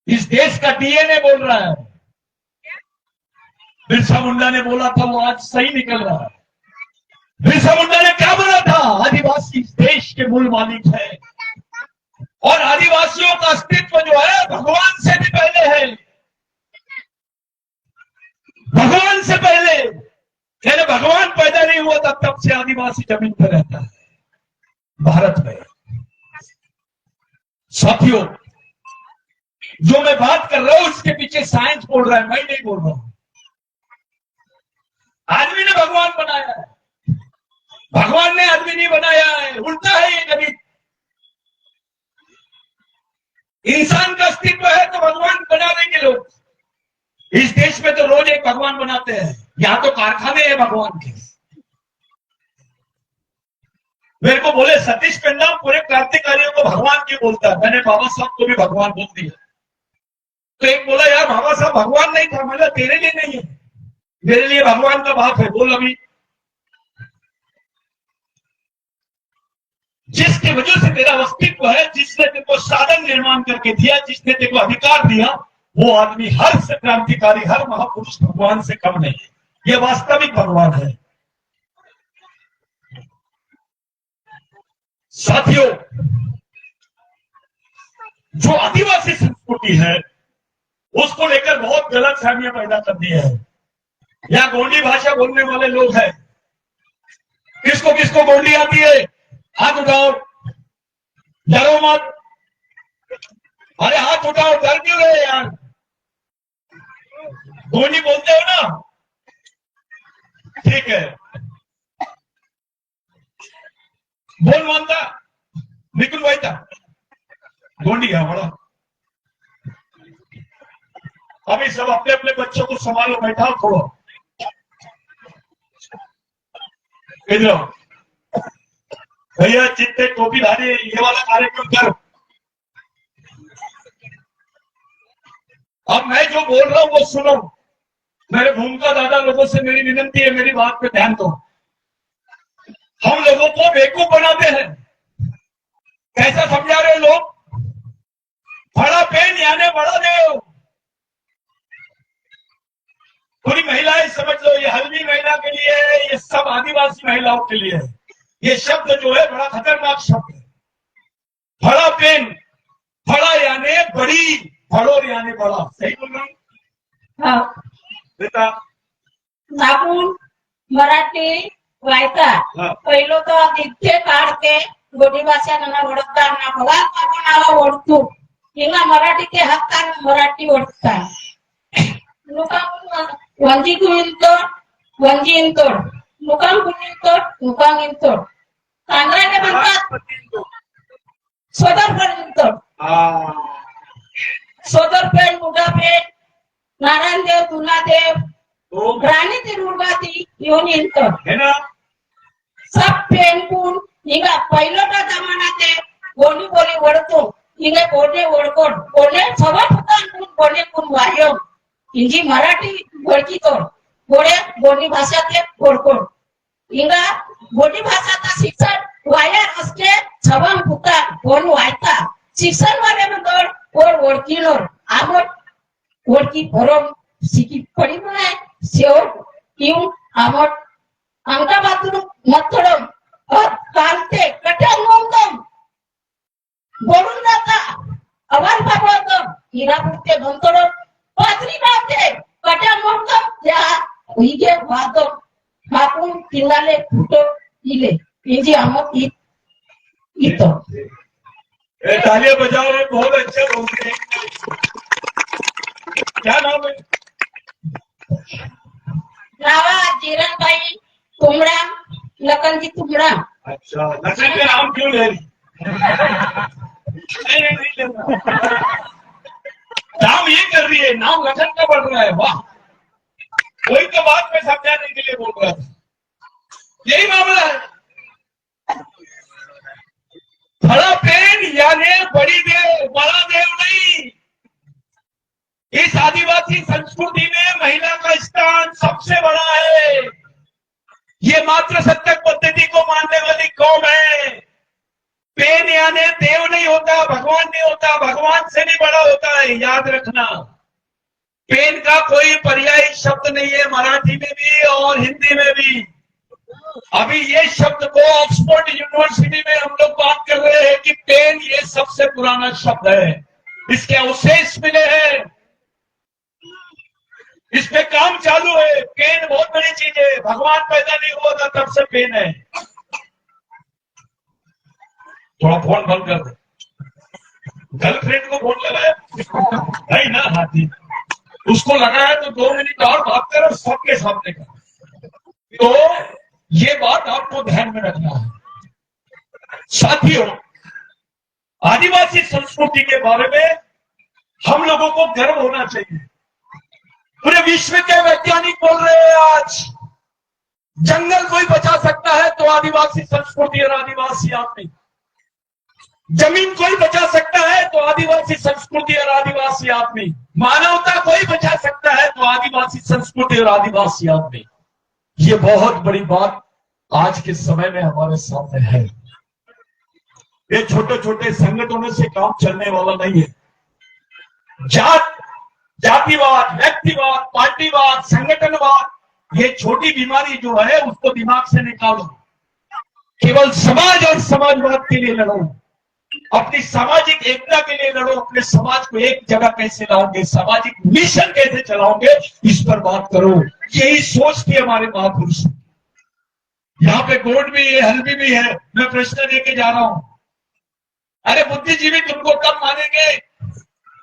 इस देश का डीएनए बोल रहा है। बिरसा मुंडा ने बोला था, वो आज सही निकल रहा है। बिरसा मुंडा ने क्या बोला था? आदिवासी इस देश के मूल मालिक है और आदिवासियों का अस्तित्व जो है भगवान से भी पहले है। भगवान से पहले यानी भगवान पैदा नहीं हुआ तब से आदिवासी जमीन पर रहता है भारत में। साथियों, जो मैं बात कर रहा हूं उसके पीछे साइंस बोल रहा है, मैं नहीं बोल रहा हूं। आदमी ने भगवान बनाया है, भगवान ने आदमी नहीं बनाया है, उल्टा है ये गणित। इंसान का अस्तित्व है तो भगवान बना देंगे लोग। इस देश में तो रोज एक भगवान बनाते हैं, यहां तो कारखाने हैं भगवान के। मेरे को बोले सतीश पेन्ना पूरे क्रांतिकारियों को भगवान क्यों बोलता है? मैंने बाबा साहब को भी भगवान बोल दिया। तो एक बोला यार बाबा साहब भगवान नहीं था। मतलब तेरे लिए नहीं है, मेरे लिए भगवान का बाप है। बोल अभी जिसकी वजह से तेरा अस्तित्व है, जिसने तेरे को साधन निर्माण करके दिया, जिसने तेरे को अधिकार दिया, वो आदमी हर क्रांतिकारी, हर महापुरुष भगवान से कम नहीं है। ये वास्तविक भगवान है। साथियों, जो आदिवासी संस्कृति है उसको लेकर बहुत गलत फहमियां पैदा कर दी है। यहां गोंडी भाषा बोलने वाले लोग हैं। किसको किसको गोंडी आती है? हाथ उठाओ, डरो मत। अरे हाथ उठाओ, डर क्यों रहे यार? गोंडी बोलते हो ना? ठीक है, बोल मानता निकुल भाई था गोंडी है बड़ा। अभी सब अपने अपने बच्चों को संभालो, बैठाओ थोड़ा। इधर आओ। भैया जितने टोपीधारी ये वाला कार्यक्रम कर। अब मैं जो बोल रहा हूं वो सुनो। मेरे भूमिका दादा लोगों से मेरी विनती है, मेरी बात पे ध्यान दो। हम लोगों को बेवकूफ बनाते हैं। कैसा समझा रहे लोग? बड़ा पेन यानी बड़ा देव। पूरी महिलाएं समझ लो, ये हल्दी महिला के लिए है, ये सब आदिवासी महिलाओं के लिए है। ये शब्द जो है बड़ा खतरनाक शब्द है। बड़ा पेन, बड़ा यानी बड़ी, बड़ोर यानी बड़ा। सही बोल रहा हूं? हाँ, बेटा आपण मराठी वायता हा. पहिलो तो इथे काढते गोडी भाषा ना ओळखता ना भला कोणाला ओळखतो हिंगा मराठी के हक्का मराठी ओळखता नुकाम वंजी कुंतो वंजी इंतो नुकाम कुंतो नुकाम इंतो कांद्राने म्हणतात सोदर पर्यंत सोदर पेन मुडा पेन नारायण देव दुलादेव रानी ती रुगाती येऊन येतो है ना? सब पेनकून हिंगा पहिलोटा जमानाते गोली बोली ओढतो हिंगे बोलणे ओळखोड बोलणे सवा फुटांकून बोलणे कुण वायो हिंजी मराठी ओळखी तो बोले बोली भाषाते ओळखोड हिंगा बोली भाषाचा शिक्षण वायर असते सवा फुटा बोल वायता शिक्षण वाले म्हणतो ओळ ओळखीलोर आमोट ओळखी भरम शिकी पडी म्हणाय शेवट येऊन आमोट आमचा बाथरूम मथडम कालते कट्या नोंदम बोलून जाता आवाज भागवतो हिरा पुरते भंतोड पात्री गावते कट्या नोंदम त्या हिगे वादम हापून किल्लाले फुटो इले इंजी आमोट इतो तालियां बजाओ रे, बहुत अच्छे बोल रहे हैं। क्या नाम है? नावा जीरनबाई तुमड़ा लखनजी तुमड़ा। अच्छा, लखन का नाम क्यों ले रही? नहीं लेना। नाम ये कर रही है, नाम लखन का बढ़ रहा है। वाह, वही तो बात में समझाने के लिए बोल रहा था। यही मामला है। बड़ा पेन यानी बड़ी देव, बड़ा देव नहीं। इस आदिवासी संस्कृति में महिला का स्थान सबसे बड़ा है। ये मात्र सत्य पद्धति को मानने वाली कौम है। पेन यानी देव नहीं होता, भगवान नहीं होता, भगवान से भी बड़ा होता है, याद रखना। पेन का कोई पर्यायी शब्द नहीं है, मराठी में भी और हिंदी में भी। अभी ये शब्द को ऑक्सफोर्ड यूनिवर्सिटी में हम लोग बात कर रहे हैं कि पेन ये सबसे पुराना शब्द है, इसके अवशेष मिले हैं, इस पे काम चालू है। पेन बहुत बड़ी चीज है, भगवान पैदा नहीं हुआ था तब से पेन है। थोड़ा फोन बंद कर दे, गर्लफ्रेंड को फोन लगाया नहीं ना, हाथी उसको लगाया तो 2 मिनट और बात कर, सबके सामने कर। तो ये बात आपको ध्यान में रखना है। साथियों, आदिवासी संस्कृति के बारे में हम लोगों को गर्व होना चाहिए। पूरे विश्व के वैज्ञानिक बोल रहे हैं आज जंगल कोई बचा सकता है तो आदिवासी संस्कृति और आदिवासी आदमी। जमीन कोई बचा सकता है तो आदिवासी संस्कृति और आदिवासी आदमी। मानवता कोई बचा सकता है तो आदिवासी संस्कृति और आदिवासी आदमी। ये बहुत बड़ी बात आज के समय में हमारे सामने है। ये छोटे छोटे संगठनों से काम चलने वाला नहीं है। जातिवाद, व्यक्तिवाद, पार्टीवाद, संगठनवाद, ये छोटी बीमारी जो है उसको दिमाग से निकालो। केवल समाज और समाजवाद के लिए लड़ो, अपनी सामाजिक एकता के लिए लड़ो। अपने समाज को एक जगह कैसे लाओगे, सामाजिक मिशन कैसे चलाओगे, इस पर बात करो। यही सोच थी हमारे महापुरुष। यहाँ पे गोड भी है, हल्दी भी है। मैं प्रश्न लेके जा रहा हूं। अरे बुद्धिजीवी तुमको कब मानेंगे,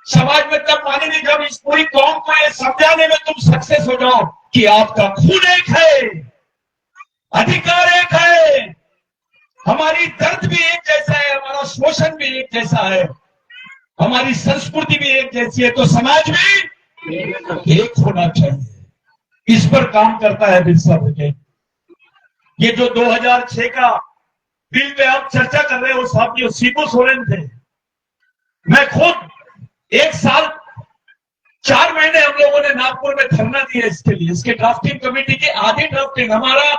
समाज में तब मानेंगे जब इस पूरी कौम को ये समझाने में तुम सक्सेस हो जाओ कि आपका खून एक है, अधिकार एक है, हमारी दर्द भी एक जैसा है, हमारा शोषण भी एक जैसा है, हमारी संस्कृति भी एक जैसी है, तो समाज भी एक होना चाहिए। इस पर काम करता है बिरसा ब्रिगेड। ये जो 2006 का बिल पे आप चर्चा कर रहे हो साहब, ये शिबू सोरेन थे। मैं खुद 1 साल 4 महीने हम लोगों ने नागपुर में धरना दिया इसके लिए। इसके ड्राफ्टिंग कमेटी के आधी ड्राफ्टिंग, हमारा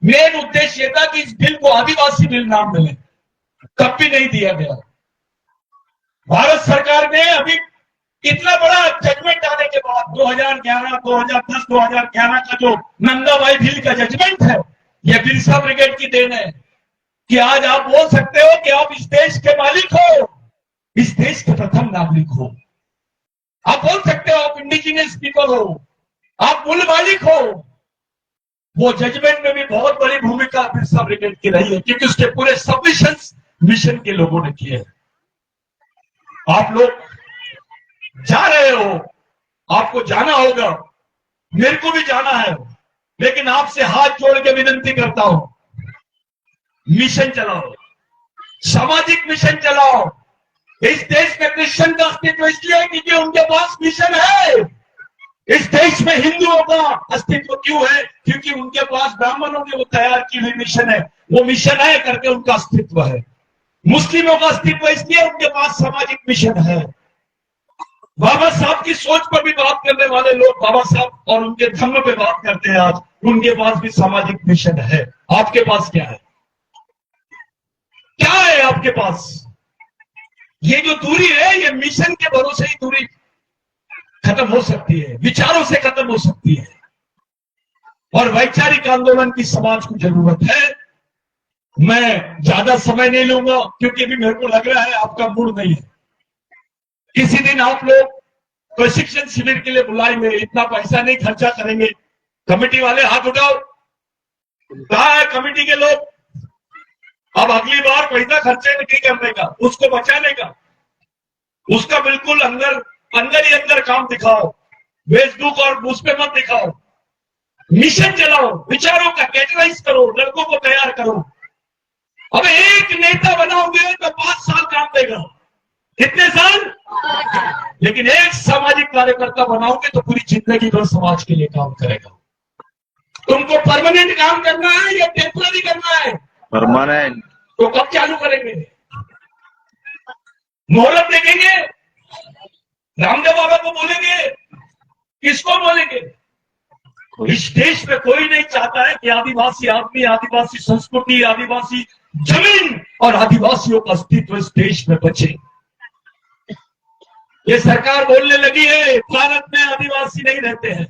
मेन उद्देश्य था कि इस बिल को आदिवासी बिल नाम मिले, तब भी नहीं दिया गया। भारत सरकार ने अभी इतना बड़ा जजमेंट आने के बाद 2011, 2010, 2011 का जो नंदाबाई बिल का जजमेंट है, यह बिरसा ब्रिगेड की देन है कि आज आप बोल सकते हो कि आप इस देश के मालिक हो, इस देश के प्रथम नागरिक हो। आप बोल सकते हो आप इंडिजिनियस पीपल हो, आप मूल मालिक हो। वो जजमेंट में भी बहुत बड़ी भूमिका बिरसा ब्रिगेड की रही है, क्योंकि उसके पूरे सबमिशंस मिशन के लोगों ने किए हैं। आप लोग जा रहे हो, आपको जाना होगा, मेरे को भी जाना है, लेकिन आपसे हाथ जोड़ के विनती करता हूं, मिशन चलाओ, सामाजिक मिशन चलाओ। इस देश में क्रिश्चियन का अस्तित्व इसलिए है क्योंकि उनके पास मिशन है। इस देश में हिंदुओं का अस्तित्व क्यों है? क्योंकि उनके पास ब्राह्मणों ने वो तैयार की हुई मिशन है, वो मिशन है करके उनका अस्तित्व है। मुस्लिमों का अस्तित्व इसलिए उनके पास सामाजिक मिशन है। बाबा साहब की सोच पर भी बात करने वाले लोग बाबा साहब और उनके धर्म पे बात करते हैं आज, उनके पास भी सामाजिक मिशन है। आपके पास क्या है? क्या है आपके पास? ये जो दूरी है, ये मिशन के भरोसे ही दूरी खत्म हो सकती है, विचारों से खत्म हो सकती है। और वैचारिक आंदोलन की समाज को जरूरत है। मैं ज्यादा समय नहीं लूंगा क्योंकि अभी मेरे को लग रहा है आपका मूड नहीं है। किसी दिन आप लोग प्रशिक्षण शिविर के लिए बुलाएंगे, इतना पैसा नहीं खर्चा करेंगे। कमेटी वाले हाथ उठाओ, कहा है कमेटी के लोग? अब अगली बार पैसा खर्चे नहीं करने का, उसको बचाने का, उसका बिल्कुल अंदर ही अंदर काम दिखाओ, फेसबुक और उस पे मत दिखाओ। मिशन चलाओ, विचारों का कैटराइज करो, लड़कों को तैयार करो। अब एक नेता बनाओगे तो 5 साल काम देगा। कितने साल? लेकिन एक सामाजिक कार्यकर्ता बनाओगे तो पूरी जिंदगी भर समाज के लिए काम करेगा। तुमको परमानेंट काम करना है या टेम्पररी करना है? परमानेंट। तो कब चालू करेंगे? मुहूर्त देखेंगे? रामदेव बाबा को बोलेंगे? किसको बोलेंगे? इस देश में कोई नहीं चाहता है कि आदिवासी आदमी, आदिवासी संस्कृति, आदिवासी जमीन और आदिवासियों का अस्तित्व इस देश में बचे। ये सरकार बोलने लगी है भारत में आदिवासी नहीं रहते हैं।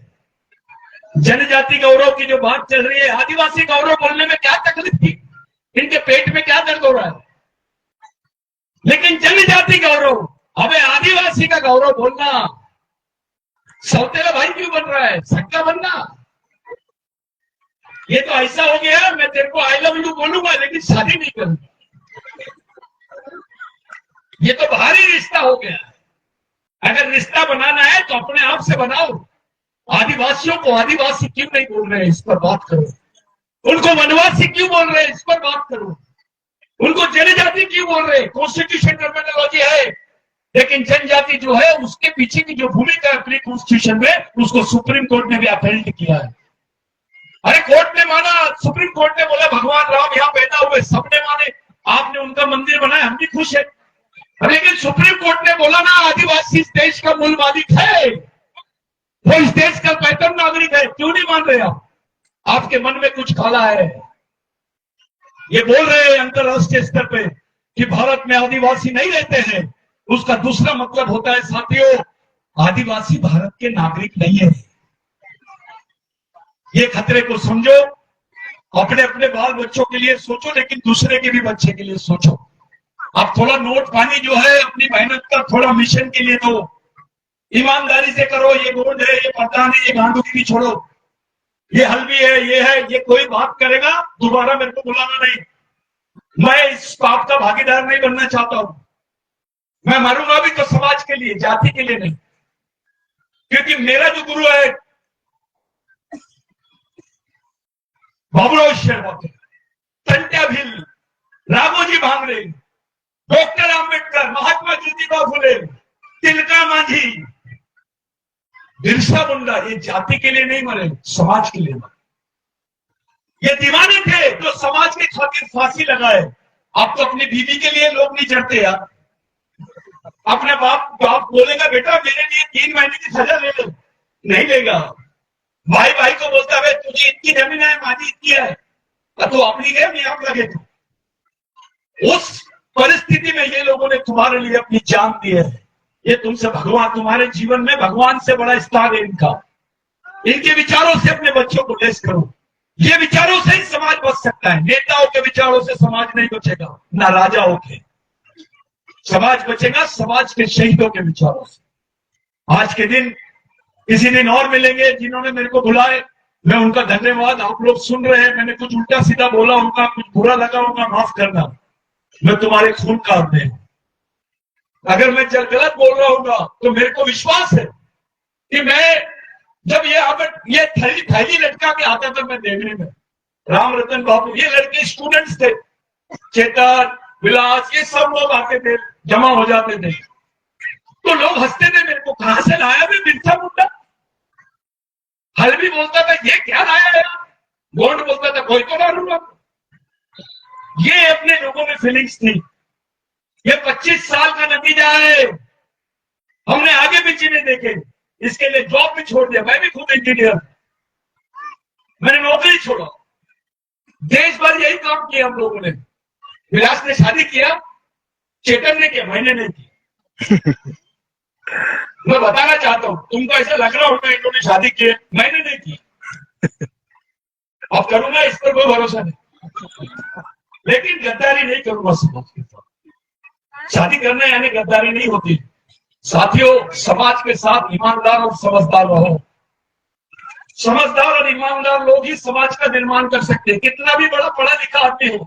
जनजाति गौरव की जो बात चल रही है, आदिवासी गौरव बोलने में क्या तकलीफ थी? इनके पेट में क्या दर्द हो रहा है? लेकिन जनजाति गौरव, अबे आदिवासी का गौरव बोलना सौतेला भाई क्यों बन रहा है? सक्का बनना। ये तो ऐसा हो गया, मैं तेरे को आई लव यू बोलूंगा लेकिन शादी नहीं करूंगा। ये तो भारी रिश्ता हो गया। अगर रिश्ता बनाना है तो अपने आप से बनाओ। आदिवासियों को आदिवासी क्यों नहीं बोल रहे हैं, इस पर बात करो। उनको वनवासी क्यों बोल रहे हैं, इस पर बात करो। उनको जनजाति क्यों बोल रहे हैं? कॉन्स्टिट्यूशन टर्मिनोलॉजी है, लेकिन जनजाति जो है उसके पीछे की जो भूमिका है प्री कॉन्स्टिट्यूशन में, उसको सुप्रीम कोर्ट ने भी अपील किया है। अरे कोर्ट ने माना, सुप्रीम कोर्ट ने बोला भगवान राम यहाँ पैदा हुए, सबने माने, आपने उनका मंदिर बनाया, हम भी खुश है। लेकिन सुप्रीम कोर्ट ने बोला ना, आदिवासी इस देश का मूल मालिक है, वो इस देश का प्रथम नागरिक है। क्यों नहीं मान रहे आप? आपके मन में कुछ काला है। ये बोल रहे हैं अंतरराष्ट्रीय स्तर पे कि भारत में आदिवासी नहीं रहते हैं, उसका दूसरा मतलब होता है साथियों, आदिवासी भारत के नागरिक नहीं है। ये खतरे को समझो, अपने अपने बाल बच्चों के लिए सोचो, लेकिन दूसरे के भी बच्चे के लिए सोचो। अब थोड़ा नोट पानी जो है अपनी मेहनत का थोड़ा मिशन के लिए दो, ईमानदारी से करो। ये गोंड है, ये प्रधान है, ये गांडूगिरी छोड़ो, ये हल्दी है, ये है, ये कोई बात करेगा दोबारा मेरे को बुलाना नहीं। मैं इस पाप का भागीदार नहीं बनना चाहता हूं। मैं मरूंगा भी तो समाज के लिए, जाति के लिए नहीं। क्योंकि मेरा जो गुरु है बाबूराव शेरवत, तंट्या भील, राघोजी भांगरे, डॉक्टर आंबेडकर, महात्मा ज्योतिबा फुले, तिलका मांझी, बिरसा मुंडा, ये जाति के लिए नहीं मरे, समाज के लिए मरे। ये दीवाने थे जो समाज के खातिर फांसी लगाए। अब तो अपनी बीवी के लिए लोग नहीं चढ़ते यार। अपने बाप बोलेगा बेटा मेरे लिए 3 महीने की सजा ले लो, नहीं लेगा। भाई भाई को बोलता है तुझे इतनी जमीन है, माझी इतनी है, तो अपनी गए मैं आप लगे। तो उस परिस्थिति में ये लोगों ने तुम्हारे लिए अपनी जान दी है। ये तुमसे भगवान, तुम्हारे जीवन में भगवान से बड़ा स्थान है इनका। इनके विचारों से अपने बच्चों को लेस करो। ये विचारों से ही समाज बच सकता है। नेताओं के विचारों से समाज नहीं बचेगा, ना राजाओं के। समाज बचेगा समाज के शहीदों के विचारों से। आज के दिन किसी दिन और मिलेंगे जिन्होंने मेरे को बुलाए, मैं उनका धन्यवाद। आप लोग सुन रहे हैं, मैंने कुछ उल्टा सीधा बोला होगा, कुछ बुरा लगा होगा, माफ करना। मैं तुम्हारे खून का आदमी हूं। अगर मैं गलत बोल रहा होगा तो मेरे को विश्वास है कि मैं जब ये थैली लटका के आता था मैं देखने में, राम रतन बाबू, ये लड़के स्टूडेंट्स थे, चेतन विलास, ये सब लोग आते थे, जमा हो जाते थे, तो लोग हंसते थे मेरे को, कहां से लाया मैं बिरसा मुंडा। हल भी बोलता था ये क्या लाया है, गोंड बोलता था कोई तो ना लूंगा। ये अपने लोगों में फीलिंग्स थी। ये 25 साल का नतीजा है। हमने आगे पीछे नहीं देखे। इसके लिए जॉब भी छोड़ दिया। मैं भी खुद इंजीनियर, मैंने नौकरी छोड़ा। देश भर यही काम किया हम लोगों ने। विलास ने शादी किया, चेतन ने किया, मैंने नहीं की। मैं बताना चाहता हूं, तुमको ऐसा लग रहा होगा इन्होंने शादी की, मैंने नहीं की। अब करूंगा इस पर कोई भरोसा नहीं, लेकिन गद्दारी नहीं करूंगा समाज के साथ। शादी करना यानी गद्दारी नहीं होती। साथियों, समाज के साथ ईमानदार और समझदार रहो। समझदार और ईमानदार लोग ही समाज का निर्माण कर सकते हैं। कितना भी बड़ा पढ़ा लिखा आदमी हो,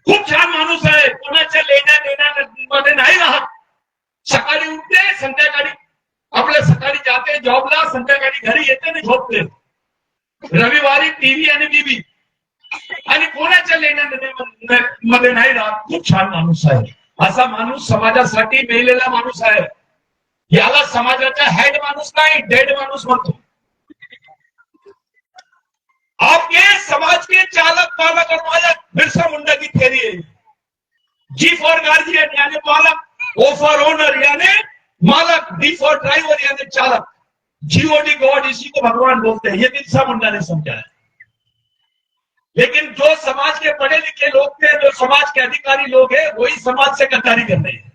खूप छान माणूस आहे, कोणाच्या लेण्या देण्यामध्ये नाही राहत। सकाळी उठते, संध्याकाळी आपल्या सकाळी जाते जॉबला, संध्याकाळी घरी येते आणि झोपते। रविवारी टीव्ही आणि बीबी, आणि कोणाच्या लेण्यामध्ये नाही राहत। खूप छान माणूस आहे। असा माणूस समाजासाठी मेलेला माणूस आहे। याला समाजाचा हेड माणूस नाही, डेड माणूस म्हणतो। आपके समाज के चालक पालक और मालक बिरसा मुंडा की थ्योरी है। जी फॉर गार्जियन यानी पालक, ओ फॉर ओनर यानी मालक, डी फॉर ड्राइवर यानी चालक, जीओडी गॉड, इसी को भगवान बोलते हैं। ये बिरसा मुंडा ने समझा है। लेकिन जो समाज के पढ़े लिखे लोग थे, जो समाज के अधिकारी लोग हैं, वही समाज से गद्दारी कर रहे हैं।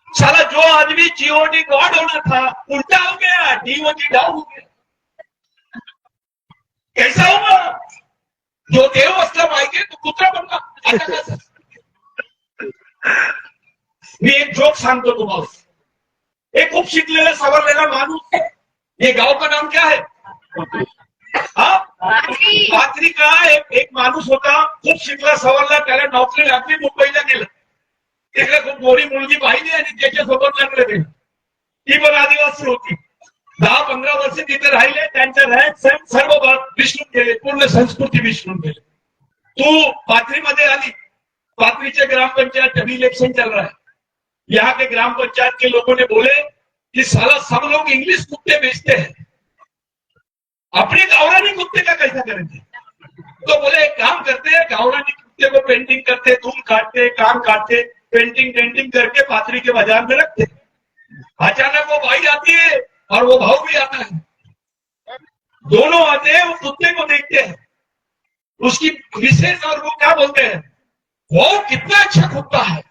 साला जो आदमी जीओडी गॉड होना था उल्टा हो गया, डीओडी डाउन हो गया। कैसा होगा? जो देव असलं पाहिजे तो कुत्रा बनला। आता कसं? मी एक जोक सांगतो तुम्हाला। एक खूप शिकलेला सवरलेला माणूस, ये गांव का नाम क्या है? पाथरी का एक माणूस होता, खूप शिकला सवरला, त्याला नोकरी लागली, मुंबईला गेला। तिकडे खूप गोरी मुलगी पाहिली आणि त्याच्यासोबत लग्न केलं। ती पण आदिवासी होती। 10-15 वर्ष तिथे राहिले। त्यांच्या रहन सहन सर्व विसरून गेले, पूर्ण संस्कृती विसरून गेले। तू पाथरीमध्ये आली, पाथरी से ग्राम पंचायत अभी इलेक्शन चल रहा है। यहाँ के ग्राम पंचायत के लोगों ने बोले कि साला सब लोग इंग्लिश कुत्ते बेचते हैं, अपने गावरानी कुत्ते का कैसा करेंगे? तो बोले एक काम करते हैं, गावरानी कुत्ते को पेंटिंग करते, धूम काटते, काम काटते, पेंटिंग पेंटिंग करके पाथरी के बाजार में रखते। अचानक वो भाई आती है और वो भाव भी आता है। दोनों आते हैं, वो कुत्ते को देखते हैं, उसकी विशेष, और वो क्या बोलते हैं, वो कितना अच्छा कुत्ता है,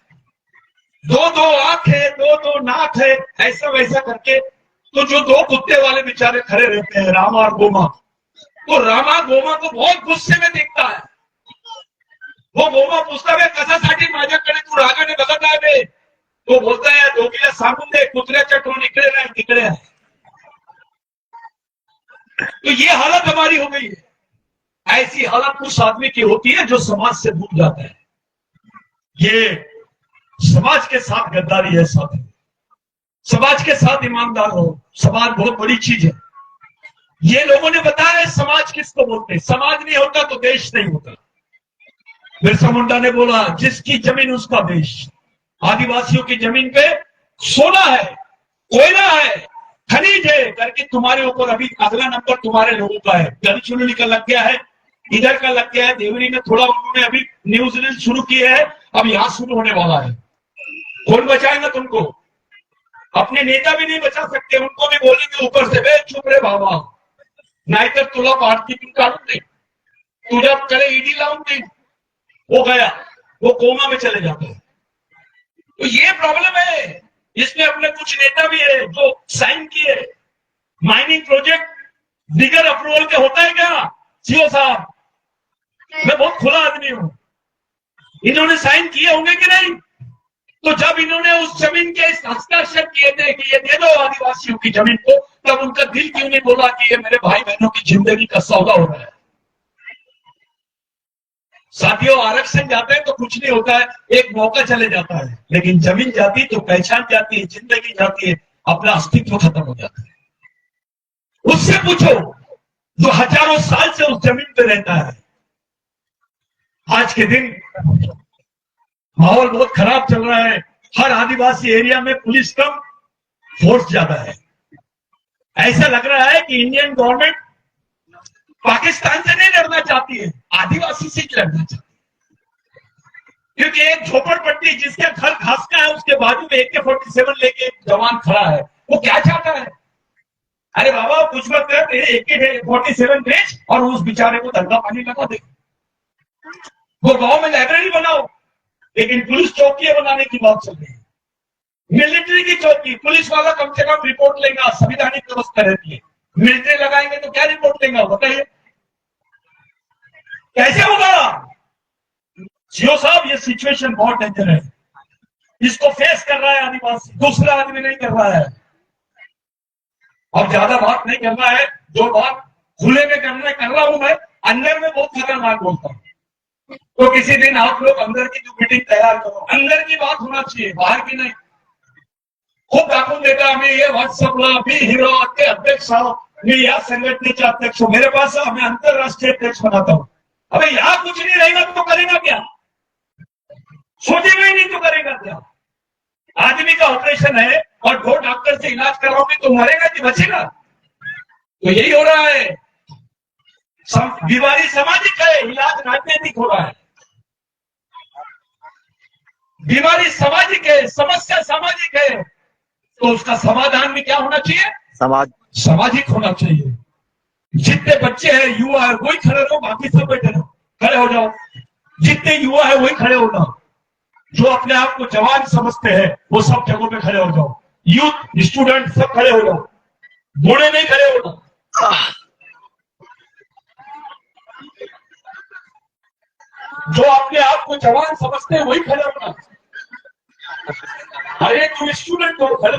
2-2 आंख है, 2-2 नाक है, ऐसा वैसा करके। तो जो 2 कुत्ते वाले बेचारे खड़े रहते हैं, रामा और गोमा, तो रामा गोमा को बहुत गुस्से में देखता है। वो गोमा पूछता है कशासाठी माझ्याकडे तू रागाने बघत आहे बे? तो बोलता है दोघीला सांगून दे, कुत्र्याच्या टोन इकडे नाही तिकडे आहे। तो ये हालत हमारी हो गई है। ऐसी हालत उस आदमी की होती है जो समाज से दूर जाता है। ये समाज के साथ गद्दारी है। साथ समाज के साथ ईमानदार हो। समाज बहुत बड़ी चीज है। ये लोगों ने बताया समाज किसको बोलते हैं। समाज नहीं होता तो देश नहीं होता। बिरसा मुंडा ने बोला जिसकी जमीन उसका देश। आदिवासियों की जमीन पे सोना है, कोयला है, खनिज है करके तुम्हारे ऊपर अभी अगला नंबर तुम्हारे लोगों का है। गन चुनने का लग गया है। इधर का लग गया है, देवरी में थोड़ा उन्होंने अभी न्यूज रील शुरू की है, अब यहां शुरू होने वाला है। कौन बचाएगा तुमको? अपने नेता भी नहीं बचा सकते, उनको भी बोलेंगे ऊपर से, बे चुप रे बाबा, नाहीतर तुला पार्टीतून काढून दे, तुझ्याकडे ईडी लावून दे। वो गया, वो कोमा में चले जाते हैं। तो ये प्रॉब्लम है। इसमें अपने कुछ नेता भी है जो साइन किए। माइनिंग प्रोजेक्ट बिगर अप्रूवल के होता है क्या? सीओ साहब, मैं बहुत खुला आदमी हूं, इन्होंने साइन किए होंगे कि नहीं? तो जब इन्होंने उस जमीन के हस्ताक्षर किए थे कि ये दे दो आदिवासियों की जमीन को, तब उनका दिल क्यों नहीं बोला कि ये मेरे भाई बहनों की जिंदगी का सौदा हो रहा है? साथियों, आरक्षण जाते हैं तो कुछ नहीं होता है, एक मौका चले जाता है, लेकिन जमीन जाती तो पहचान जाती है, जिंदगी जाती है, अपना अस्तित्व खत्म हो जाता है। उससे पूछो जो हजारों साल से उस जमीन पे रहता है। आज के दिन माहौल बहुत खराब चल रहा है। हर आदिवासी एरिया में पुलिस कम, फोर्स ज्यादा है। ऐसा लग रहा है कि इंडियन गवर्नमेंट पाकिस्तान से नहीं लड़ना चाहती है, आदिवासी से ही लड़ना चाहती है। क्योंकि एक झोपड़पट्टी जिसके घर घास का है, उसके बाजू में AK-47 लेके एक जवान खड़ा है, वो क्या चाहता है? अरे बाबा, कुछ मत कर, AK-47 बेच और उस बेचारे को धंधा पानी लगा दे। वो गांव में लाइब्रेरी बनाओ, लेकिन पुलिस चौकी बनाने की बात चल रही है। मिलिट्री की चौकी, पुलिस वाला कम से कम रिपोर्ट लेगा, संविधानिक व्यवस्था रहती है। मिलिट्री लगाएंगे तो क्या रिपोर्ट लेगा, बताइए कैसे होगा? सीओ साहब, ये सिचुएशन बहुत डेंजर है। इसको फेस कर रहा है आदिवासी, दूसरा आदमी नहीं कर रहा है। अब ज्यादा बात नहीं करना है, जो बात खुले में करना है कर रहा हूं मैं, अंदर में बहुत खतरनाक बोलता हूं। तो किसी दिन आप लोग अंदर की जो मीटिंग तैयार करो, अंदर की बात होना चाहिए, बाहर की नहीं। खूप दाखवून देता आम्ही हे व्हॉट्सअपला, मी हिरो के अध्यक्ष आहो, मी या संघटनेचे अध्यक्ष हूं, मेरे पास मैं अंतरराष्ट्रीय अध्यक्ष बनाता हूं। अबे यहां कुछ नहीं रहेगा तो करेगा क्या? सोचेगा ही नहीं तो करेगा क्या? आदमी का ऑपरेशन है और 2 डॉक्टर से इलाज कराओगे तो मरेगा कि बचेगा? तो यही हो रहा है। बीमारी सामाजिक है, इलाज राजनीतिक हो रहा है। बीमारी सामाजिक है, समस्या सामाजिक है, तो उसका समाधान भी क्या होना चाहिए? सामाजिक होना चाहिए। जितने बच्चे हैं, युवा है, वही खड़े रहो, बाकी सब बैठे रहो, खड़े हो जाओ। जितने युवा है वही खड़े हो जाओ। जो अपने आप को जवान समझते हैं वो सब जगहों पे खड़े हो जाओ। यूथ, स्टूडेंट सब खड़े हो जाओ, बूढ़े नहीं खड़े हो जाओ। जो अपने आप को जवान समझते हैं वही खड़े होना। अरे तुम स्टूडेंट हो, खड़े।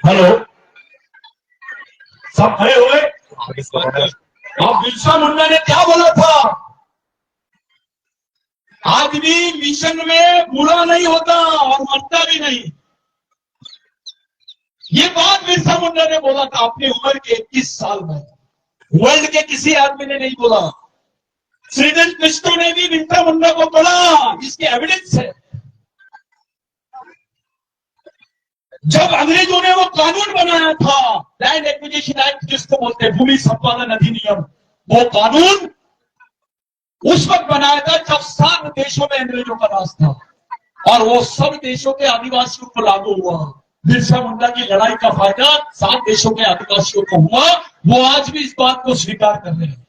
हेलो, सब खड़े हुए? अब बिरसा मुंडा ने क्या बोला था? आदमी मिशन में बुरा नहीं होता और मरता भी नहीं। ये बात बिरसा मुंडा ने बोला था अपनी उम्र के 21 साल में। वर्ल्ड के किसी आदमी ने नहीं बोला। श्रीधर कृष्ण ने भी बिरसा मुंडा को बोला, इसकी एविडेंस है। जब अंग्रेजों ने वो कानून बनाया था, लैंड एक्विजिशन एक्ट जिसको बोलते हैं, भूमि संपादन अधिनियम, वो कानून उस वक्त बनाया था जब 7 देशों में अंग्रेजों का राज था और वो सब देशों के आदिवासियों को लागू हुआ। बिरसा मुंडा की लड़ाई का फायदा 7 देशों के आदिवासियों को हुआ। वो आज भी इस बात को स्वीकार कर रहे हैं।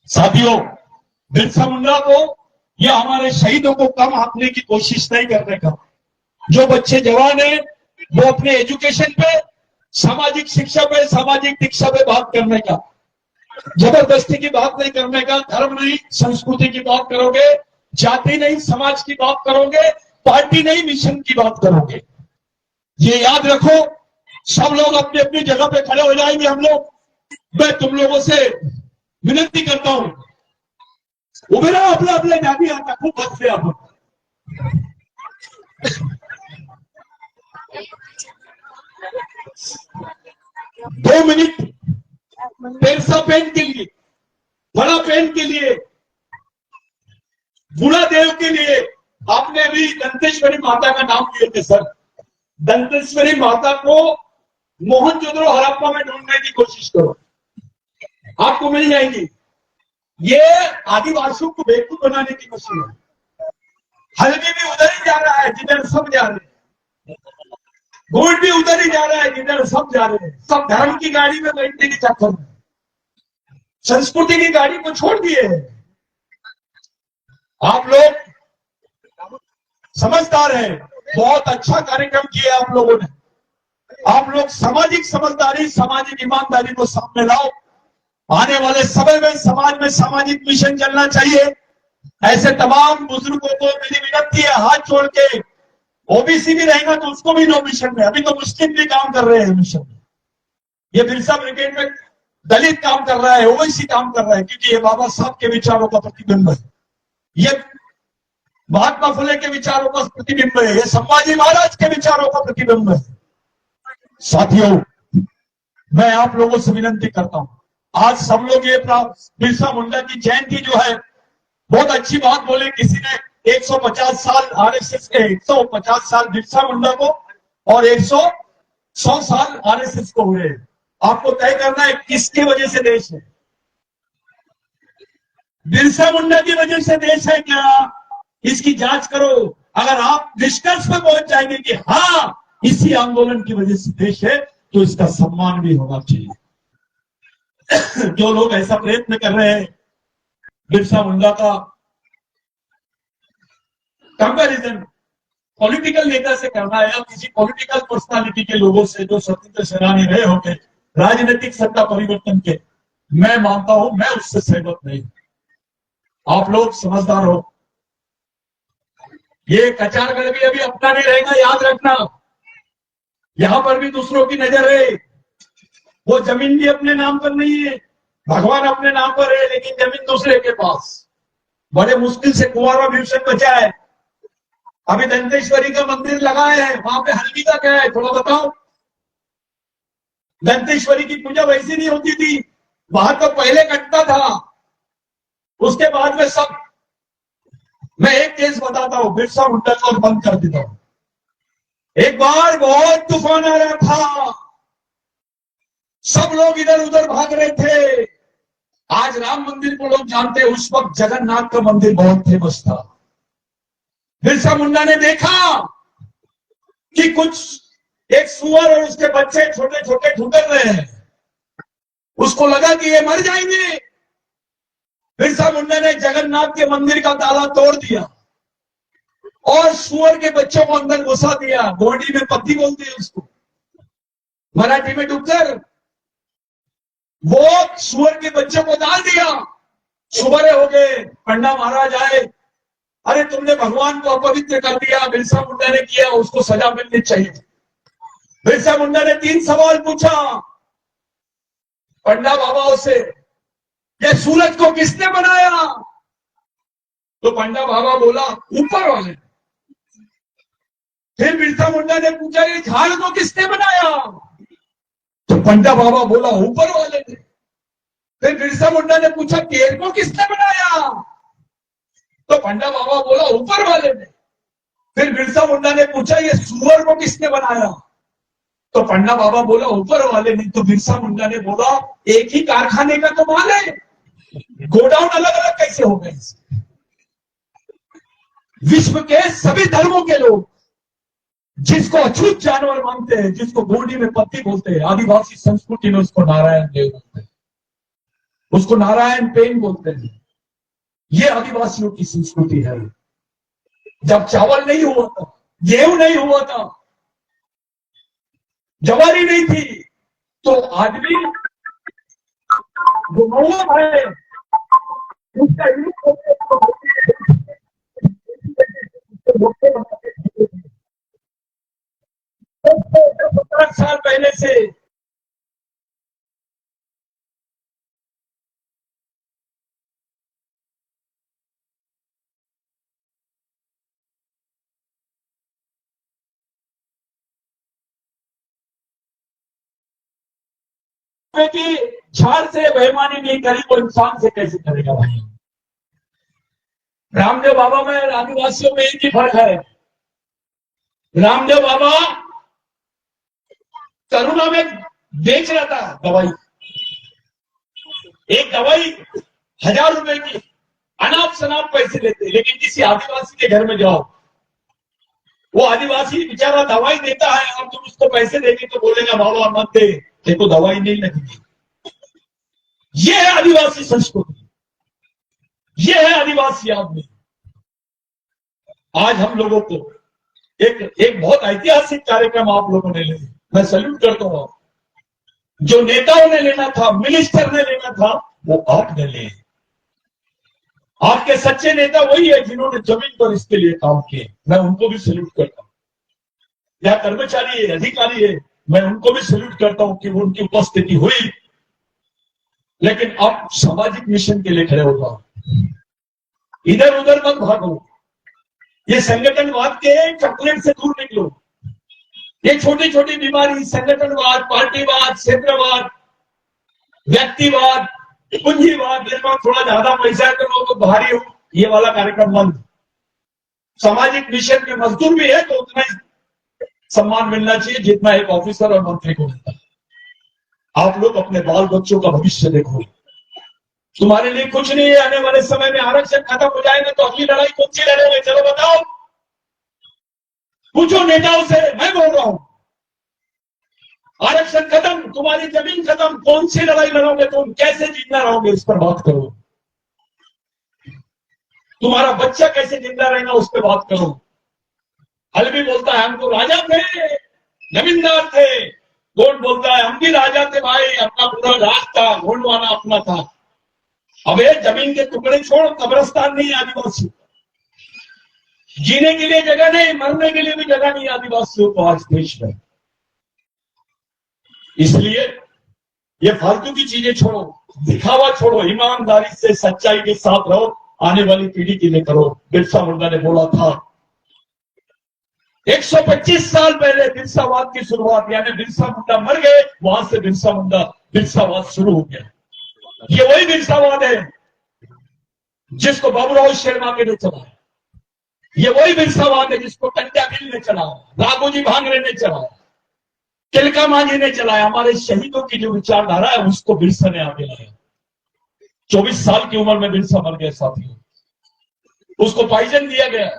साथियों, बिरसा मुंडा को या हमारे शहीदों को कम आंकने की कोशिश नहीं करने का। जो बच्चे जवान हैं वो अपने एजुकेशन पे, सामाजिक शिक्षा पे, सामाजिक दीक्षा पे बात करने का, जबरदस्ती की बात नहीं करने का। धर्म नहीं, संस्कृति की बात करोगे, जाति नहीं, समाज की बात करोगे, पार्टी नहीं, मिशन की बात करोगे। ये याद रखो। सब लोग अपनी अपनी जगह पे खड़े हो जाएंगे। हम लोग, मैं तुम लोगों से विनंती करता हूं, उभे रहो, आपल्या आपल्या जागी आता खूप बसले आपण। 2 मिनट पेरसा पेन के लिए, बड़ा पेन के लिए, बूढ़ा देव के लिए। आपने अभी दंतेश्वरी माता का नाम लिए थे सर। दंतेश्वरी माता को मोहनजोदड़ो हड़प्पा में ढूंढने की कोशिश करो, आपको मिल जाएंगी। ये आदिवासियों को बेवकूफ बनाने की मशीन है। हल्दी भी उधर ही जा रहा है जिधर सब जा रहे हैं, गुड़ भी उधर ही जा रहा है जिधर सब जा रहे हैं। सब धर्म की गाड़ी में बैठने के चक्कर में संस्कृति की गाड़ी को छोड़ दिए हैं। आप लोग समझदार हैं, बहुत अच्छा कार्यक्रम किया आप लोगों ने। आप लोग सामाजिक समझदारी, सामाजिक ईमानदारी को सामने लाओ। आने वाले समय में समाज में सामाजिक मिशन चलना चाहिए। ऐसे तमाम बुजुर्गों को मेरी विनती है, हाथ जोड़ के, ओबीसी भी रहेगा तो उसको भी लो मिशन में। अभी तो मुस्लिम भी काम कर रहे हैं मिशन में। ये बिरसा ब्रिगेड में दलित काम कर रहा है, ओबीसी काम कर रहा है, क्योंकि ये बाबा साहब के विचारों का प्रतिबिंब है, ये महात्मा फुले के विचारों का प्रतिबिंब है, ये संभाजी महाराज के विचारों का प्रतिबिंब है। साथियों, मैं आप लोगों से विनती करता हूं, आज सब लोग ये बिरसा मुंडा की जयंती जो है, बहुत अच्छी बात बोले किसी ने, 150 साल आरएसएस के, 150 साल बिरसा मुंडा को और 100 साल आरएसएस को हुए। आपको तय करना है किसकी वजह से देश है। बिरसा मुंडा की वजह से देश है क्या, इसकी जांच करो। अगर आप निष्कर्ष पर पहुंच जाएंगे कि हाँ इसी आंदोलन की वजह से देश है, तो इसका सम्मान भी होना चाहिए। जो लोग ऐसा प्रयत्न कर रहे हैं बिरसा मुंडा का कंपैरिजन पॉलिटिकल नेता से करना है, या किसी पॉलिटिकल पर्सनालिटी के लोगों से जो स्वतंत्र सेनानी रहे होंगे राजनीतिक सत्ता परिवर्तन के, मैं मानता हूं, मैं उससे सहमत नहीं। आप लोग समझदार हो, ये कचारगढ़ भी अभी अपना नहीं रहेगा, याद रखना। यहां पर भी दूसरों की नजर है। वो जमीन भी अपने नाम पर नहीं है, भगवान अपने नाम पर है, लेकिन जमीन दूसरे के पास। बड़े मुश्किल से कुंवारा भीषण बचा है। अभी दंतेश्वरी का मंदिर लगाए हैं, वहां पे हल्दी का क्या है थोड़ा बताओ। दंतेश्वरी की पूजा वैसी नहीं होती थी, वहां तो पहले कटता था, उसके बाद में सब। मैं एक केस बताता हूं, बिरसा मुंडा को और बंद कर देता हूं। एक बार बहुत तूफान आ रहा था, सब लोग इधर उधर भाग रहे थे। आज राम मंदिर को लोग जानते हैं, उस वक्त जगन्नाथ का मंदिर बहुत फेमस था। बिरसा मुंडा ने देखा कि कुछ एक सुअर और उसके बच्चे छोटे छोटे ठुकर रहे हैं, उसको लगा कि ये मर जाएंगे। बिरसा मुंडा ने जगन्नाथ के मंदिर का ताला तोड़ दिया और सुअर के बच्चों को अंदर घुसा दिया। गोडी में पत्ती बोलते हैं उसको, मराठी में डुक्कर। वो सुअर के बच्चों को डाल दिया, सुबह हो गए। पंडा महाराज आए, अरे तुमने भगवान को अपवित्र कर दिया। बिरसा मुंडा ने किया, उसको सजा मिलनी चाहिए। बिरसा मुंडा ने 3 सवाल पूछा पंडा बाबाओं से, ये सूरज को किसने बनाया? तो पंडा बाबा बोला ऊपर वाले। फिर बिरसा मुंडा ने पूछा ये झाड़ को किसने बनाया? तो पंडा बाबा बोला ऊपर वाले ने। फिर बिरसा मुंडा ने पूछा पेड़ को किसने बनाया? तो पंडा बाबा बोला ऊपर वाले ने। फिर बिरसा मुंडा ने पूछा ये सुअर को किसने बनाया? तो पंडा बाबा बोला ऊपर वाले ने। तो बिरसा मुंडा ने बोला एक ही कारखाने का तो माल है, गोडाउन अलग अलग कैसे हो गए? विश्व के सभी धर्मों के लोग जिसको अछूत जानवर मानते हैं, जिसको गोडी में पत्ती बोलते हैं, आदिवासी संस्कृति में उसको नारायण देव बोलते हैं, उसको नारायण पेन बोलते हैं। ये आदिवासियों की संस्कृति है। जब चावल नहीं हुआ था, गेहूं नहीं हुआ था, जवारी नहीं थी, तो आदमी जो महुआ है उसका यूज 17 साल पहले से कुत्ते की झाड़ से बेईमानी नहीं करी, वो इंसान से कैसे करेगा भाई? रामदेव बाबा में आदिवासियों में एक ही फर्क है। रामदेव बाबा करुणा में बेच रहा था दवाई, एक दवाई 1000 रुपए की, अनाप शनाप पैसे लेते। लेकिन किसी आदिवासी के घर में जाओ, वो आदिवासी बेचारा दवाई देता है और तुम उसको पैसे देंगे तो बोलेगा बाबा मत दे, देखो दवाई नहीं लगेगी। ये है आदिवासी संस्कृति, ये है आदिवासी आदमी। आज हम लोगों को एक बहुत ऐतिहासिक कार्यक्रम आप लोगों ने लिया, मैं सैल्यूट करता हूं। जो नेताओं ने लेना था, मिनिस्टर ने लेना था, वो आपने लिए। आपके सच्चे नेता वही है जिन्होंने जमीन पर इसके लिए काम किए, मैं उनको भी सैल्यूट करता हूं। या कर्मचारी है, अधिकारी है, मैं उनको भी सैल्यूट करता हूं कि उनकी उपस्थिति हुई। लेकिन आप सामाजिक मिशन के लिए खड़े हो जाओ, इधर उधर मत भागो। ये संगठनवाद के चॉकलेट से दूर निकलो। ये छोटी छोटी बीमारी, संगठनवाद, पार्टीवाद, क्षेत्रवाद, व्यक्तिवाद, पूंजीवाद, जिसमें थोड़ा ज्यादा पैसा है तो लोग भारी हो, ये वाला कार्यक्रम बंद। सामाजिक मिशन में मजदूर भी है तो उतना ही सम्मान मिलना चाहिए जितना एक ऑफिसर और मंत्री को मिलता है। आप लोग अपने बाल बच्चों का भविष्य देखो। तुम्हारे लिए कुछ नहीं है। आने वाले समय में आरक्षण खत्म हो जाएगा तो अगली लड़ाई कौन सी लड़ोगे? चलो बताओ, पूछो नेताओं से, मैं बोल रहा हूं। आरक्षण खत्म, तुम्हारी जमीन खत्म, कौन सी लड़ाई लड़ोगे तुम? कैसे जिंदा रहोगे, इस पर बात करो। तुम्हारा बच्चा कैसे जिंदा रहेगा, उस पर बात करो। हल्बी बोलता है हम तो राजा थे, जमींदार थे। गोंड बोलता है हम भी राजा थे भाई, अपना पूरा राज था, गोंडवाना अपना था। अब ये जमीन के टुकड़े छोड़, कब्रिस्तान नहीं आदिवासी, जीने के लिए जगह नहीं, मरने के लिए भी जगह नहीं आदिवासियों को आज देश में। इसलिए ये फालतू की चीजें छोड़ो, दिखावा छोड़ो, ईमानदारी से सच्चाई के साथ रहो, आने वाली पीढ़ी के लिए करो। बिरसा मुंडा ने बोला था 125 साल पहले बिरसावाद की शुरुआत, यानी बिरसा मुंडा मर गए, वहां से बिरसावाद शुरू हो गया। ये वही बिरसावाद है जिसको बाबूराव शेरमांगे ने चलाया। ये वही बिरसावाद है जिसको टंटा गिल ने चलाया, राघोजी भांगरे ने चलाया, तिलका मांझी ने चलाया। हमारे शहीदों की जो विचारधारा है उसको बिरसा ने आगे लाया। 24 साल की उम्र में बिरसा मर गए साथियों, उसको पॉइजन दिया गया।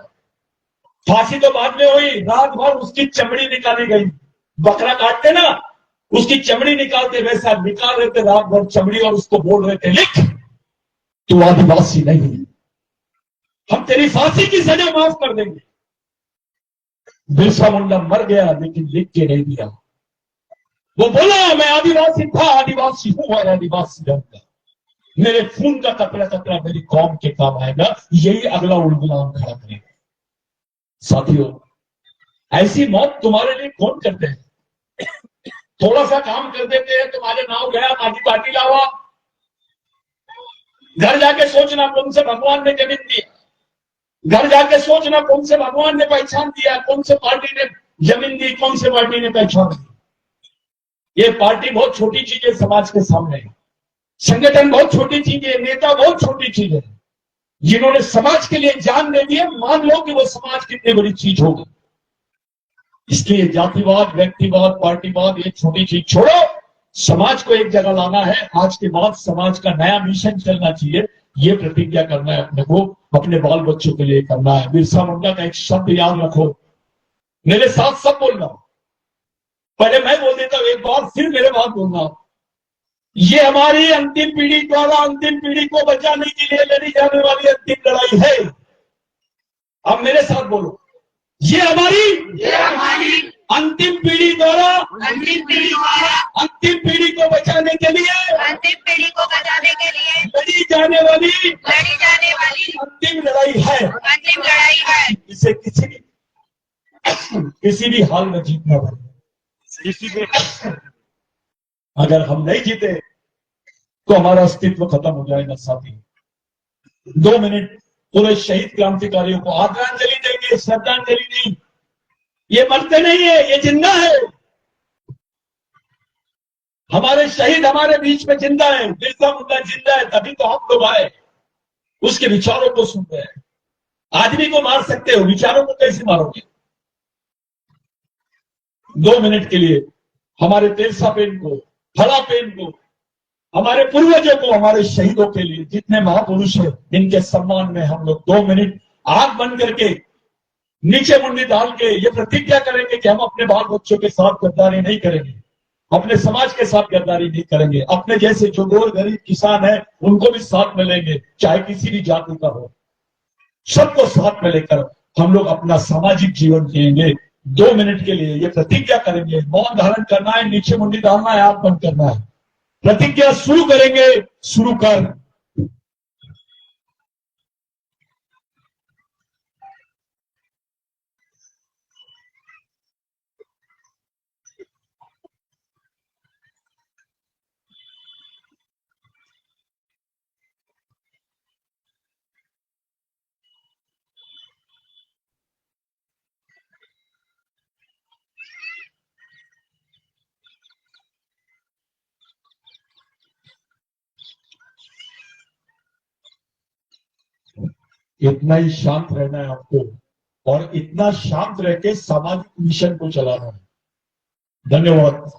फांसी तो बाद में हुई, रात भर उसकी चमड़ी निकाली गई। बकरा काटते ना, उसकी चमड़ी निकालते, वैसा निकाल रहे थे रात भर चमड़ी और उसको बोल रहे थे लिख, तू आदिवासी नहीं, हम तेरी फांसी की सजा माफ कर देंगे। बिरसा मुंडा मर गया लेकिन लिख के नहीं दिया। वो बोला मैं आदिवासी था, आदिवासी हूं और आदिवासी रहूंगा। मेरे खून का कतरा कतरा मेरी कौम के काम आएगा। यही अगला उलगुलाम खड़ा करेगा। साथियों, ऐसी मौत तुम्हारे लिए कौन करते हैं? थोड़ा सा काम कर देते हैं, तुम्हारे नाव गया, माझी पार्टी लावा। घर जाके सोचना कौन से भगवान ने जमीन दी, घर जाके सोचना कौन से भगवान ने पहचान दिया, कौन से पार्टी ने जमीन दी, कौन से पार्टी ने पहचान दी। ये पार्टी बहुत छोटी चीज है समाज के सामने, संगठन बहुत छोटी चीज है, नेता बहुत छोटी चीज है। जिन्होंने समाज के लिए जान दे दी है, मान लो कि वो समाज कितनी बड़ी चीज होगी। इसलिए जातिवाद, व्यक्तिवाद, पार्टीवाद, ये छोटी चीज छोड़ो, समाज को एक जगह लाना है। आज के बाद समाज का नया मिशन चलना चाहिए, ये प्रतिज्ञा करना है अपने को, अपने बाल बच्चों के लिए करना है। बिरसा मुंडा का एक शब्द याद रखो, मेरे साथ सब बोलना, पहले मैं बोल देता हूं एक बार, फिर मेरे बाद बोलना। ये हमारी अंतिम पीढ़ी द्वारा अंतिम पीढ़ी को बचाने के लिए लड़ी जाने वाली अंतिम लड़ाई है। अब मेरे साथ बोलो, ये हमारी अंतिम पीढ़ी द्वारा अंतिम पीढ़ी को बचाने के लिए लड़ी जाने वाली अंतिम लड़ाई है। इसे किसी भी हाल में जीतना पड़ेगा। अगर हम नहीं जीते तो हमारा अस्तित्व खत्म हो जाएगा। साथी 2 मिनट पूरे शहीद क्रांतिकारियों को आदरांजलि देंगे, श्रद्धांजलि नहीं। ये मरते नहीं है, ये जिंदा है। हमारे शहीद हमारे बीच में जिंदा है, बिरसा मुंडा जिंदा है, तभी तो हम लोग आए, उसके विचारों को सुन रहे हैं। आदमी को मार सकते हो, विचारों को कैसे मारोगे? 2 मिनट के लिए हमारे तेरसा पेन को, फला पेन को, हमारे पूर्वजों को, हमारे शहीदों के लिए, जितने महापुरुष हैं, इनके सम्मान में हम लोग 2 मिनट आंख बंद करके नीचे मुंडी डाल के ये प्रतिज्ञा करेंगे कि हम अपने बाल बच्चों के साथ गद्दारी नहीं करेंगे, अपने समाज के साथ गद्दारी नहीं करेंगे, अपने जैसे जो गोर गरीब किसान है उनको भी साथ में लेंगे, चाहे किसी भी जाति का हो, सबको साथ में लेकर हम लोग अपना सामाजिक जीवन जिएंगे। 2 मिनट के लिए ये प्रतिज्ञा करेंगे। मौन धारण करना है, नीचे मुंडी डालना है, आंख बंद करना है। प्रतिज्ञा शुरू करेंगे। शुरू कर। इतना ही शांत रहना है आपको, और इतना शांत रह के सामाजिक मिशन को चलाना है। धन्यवाद।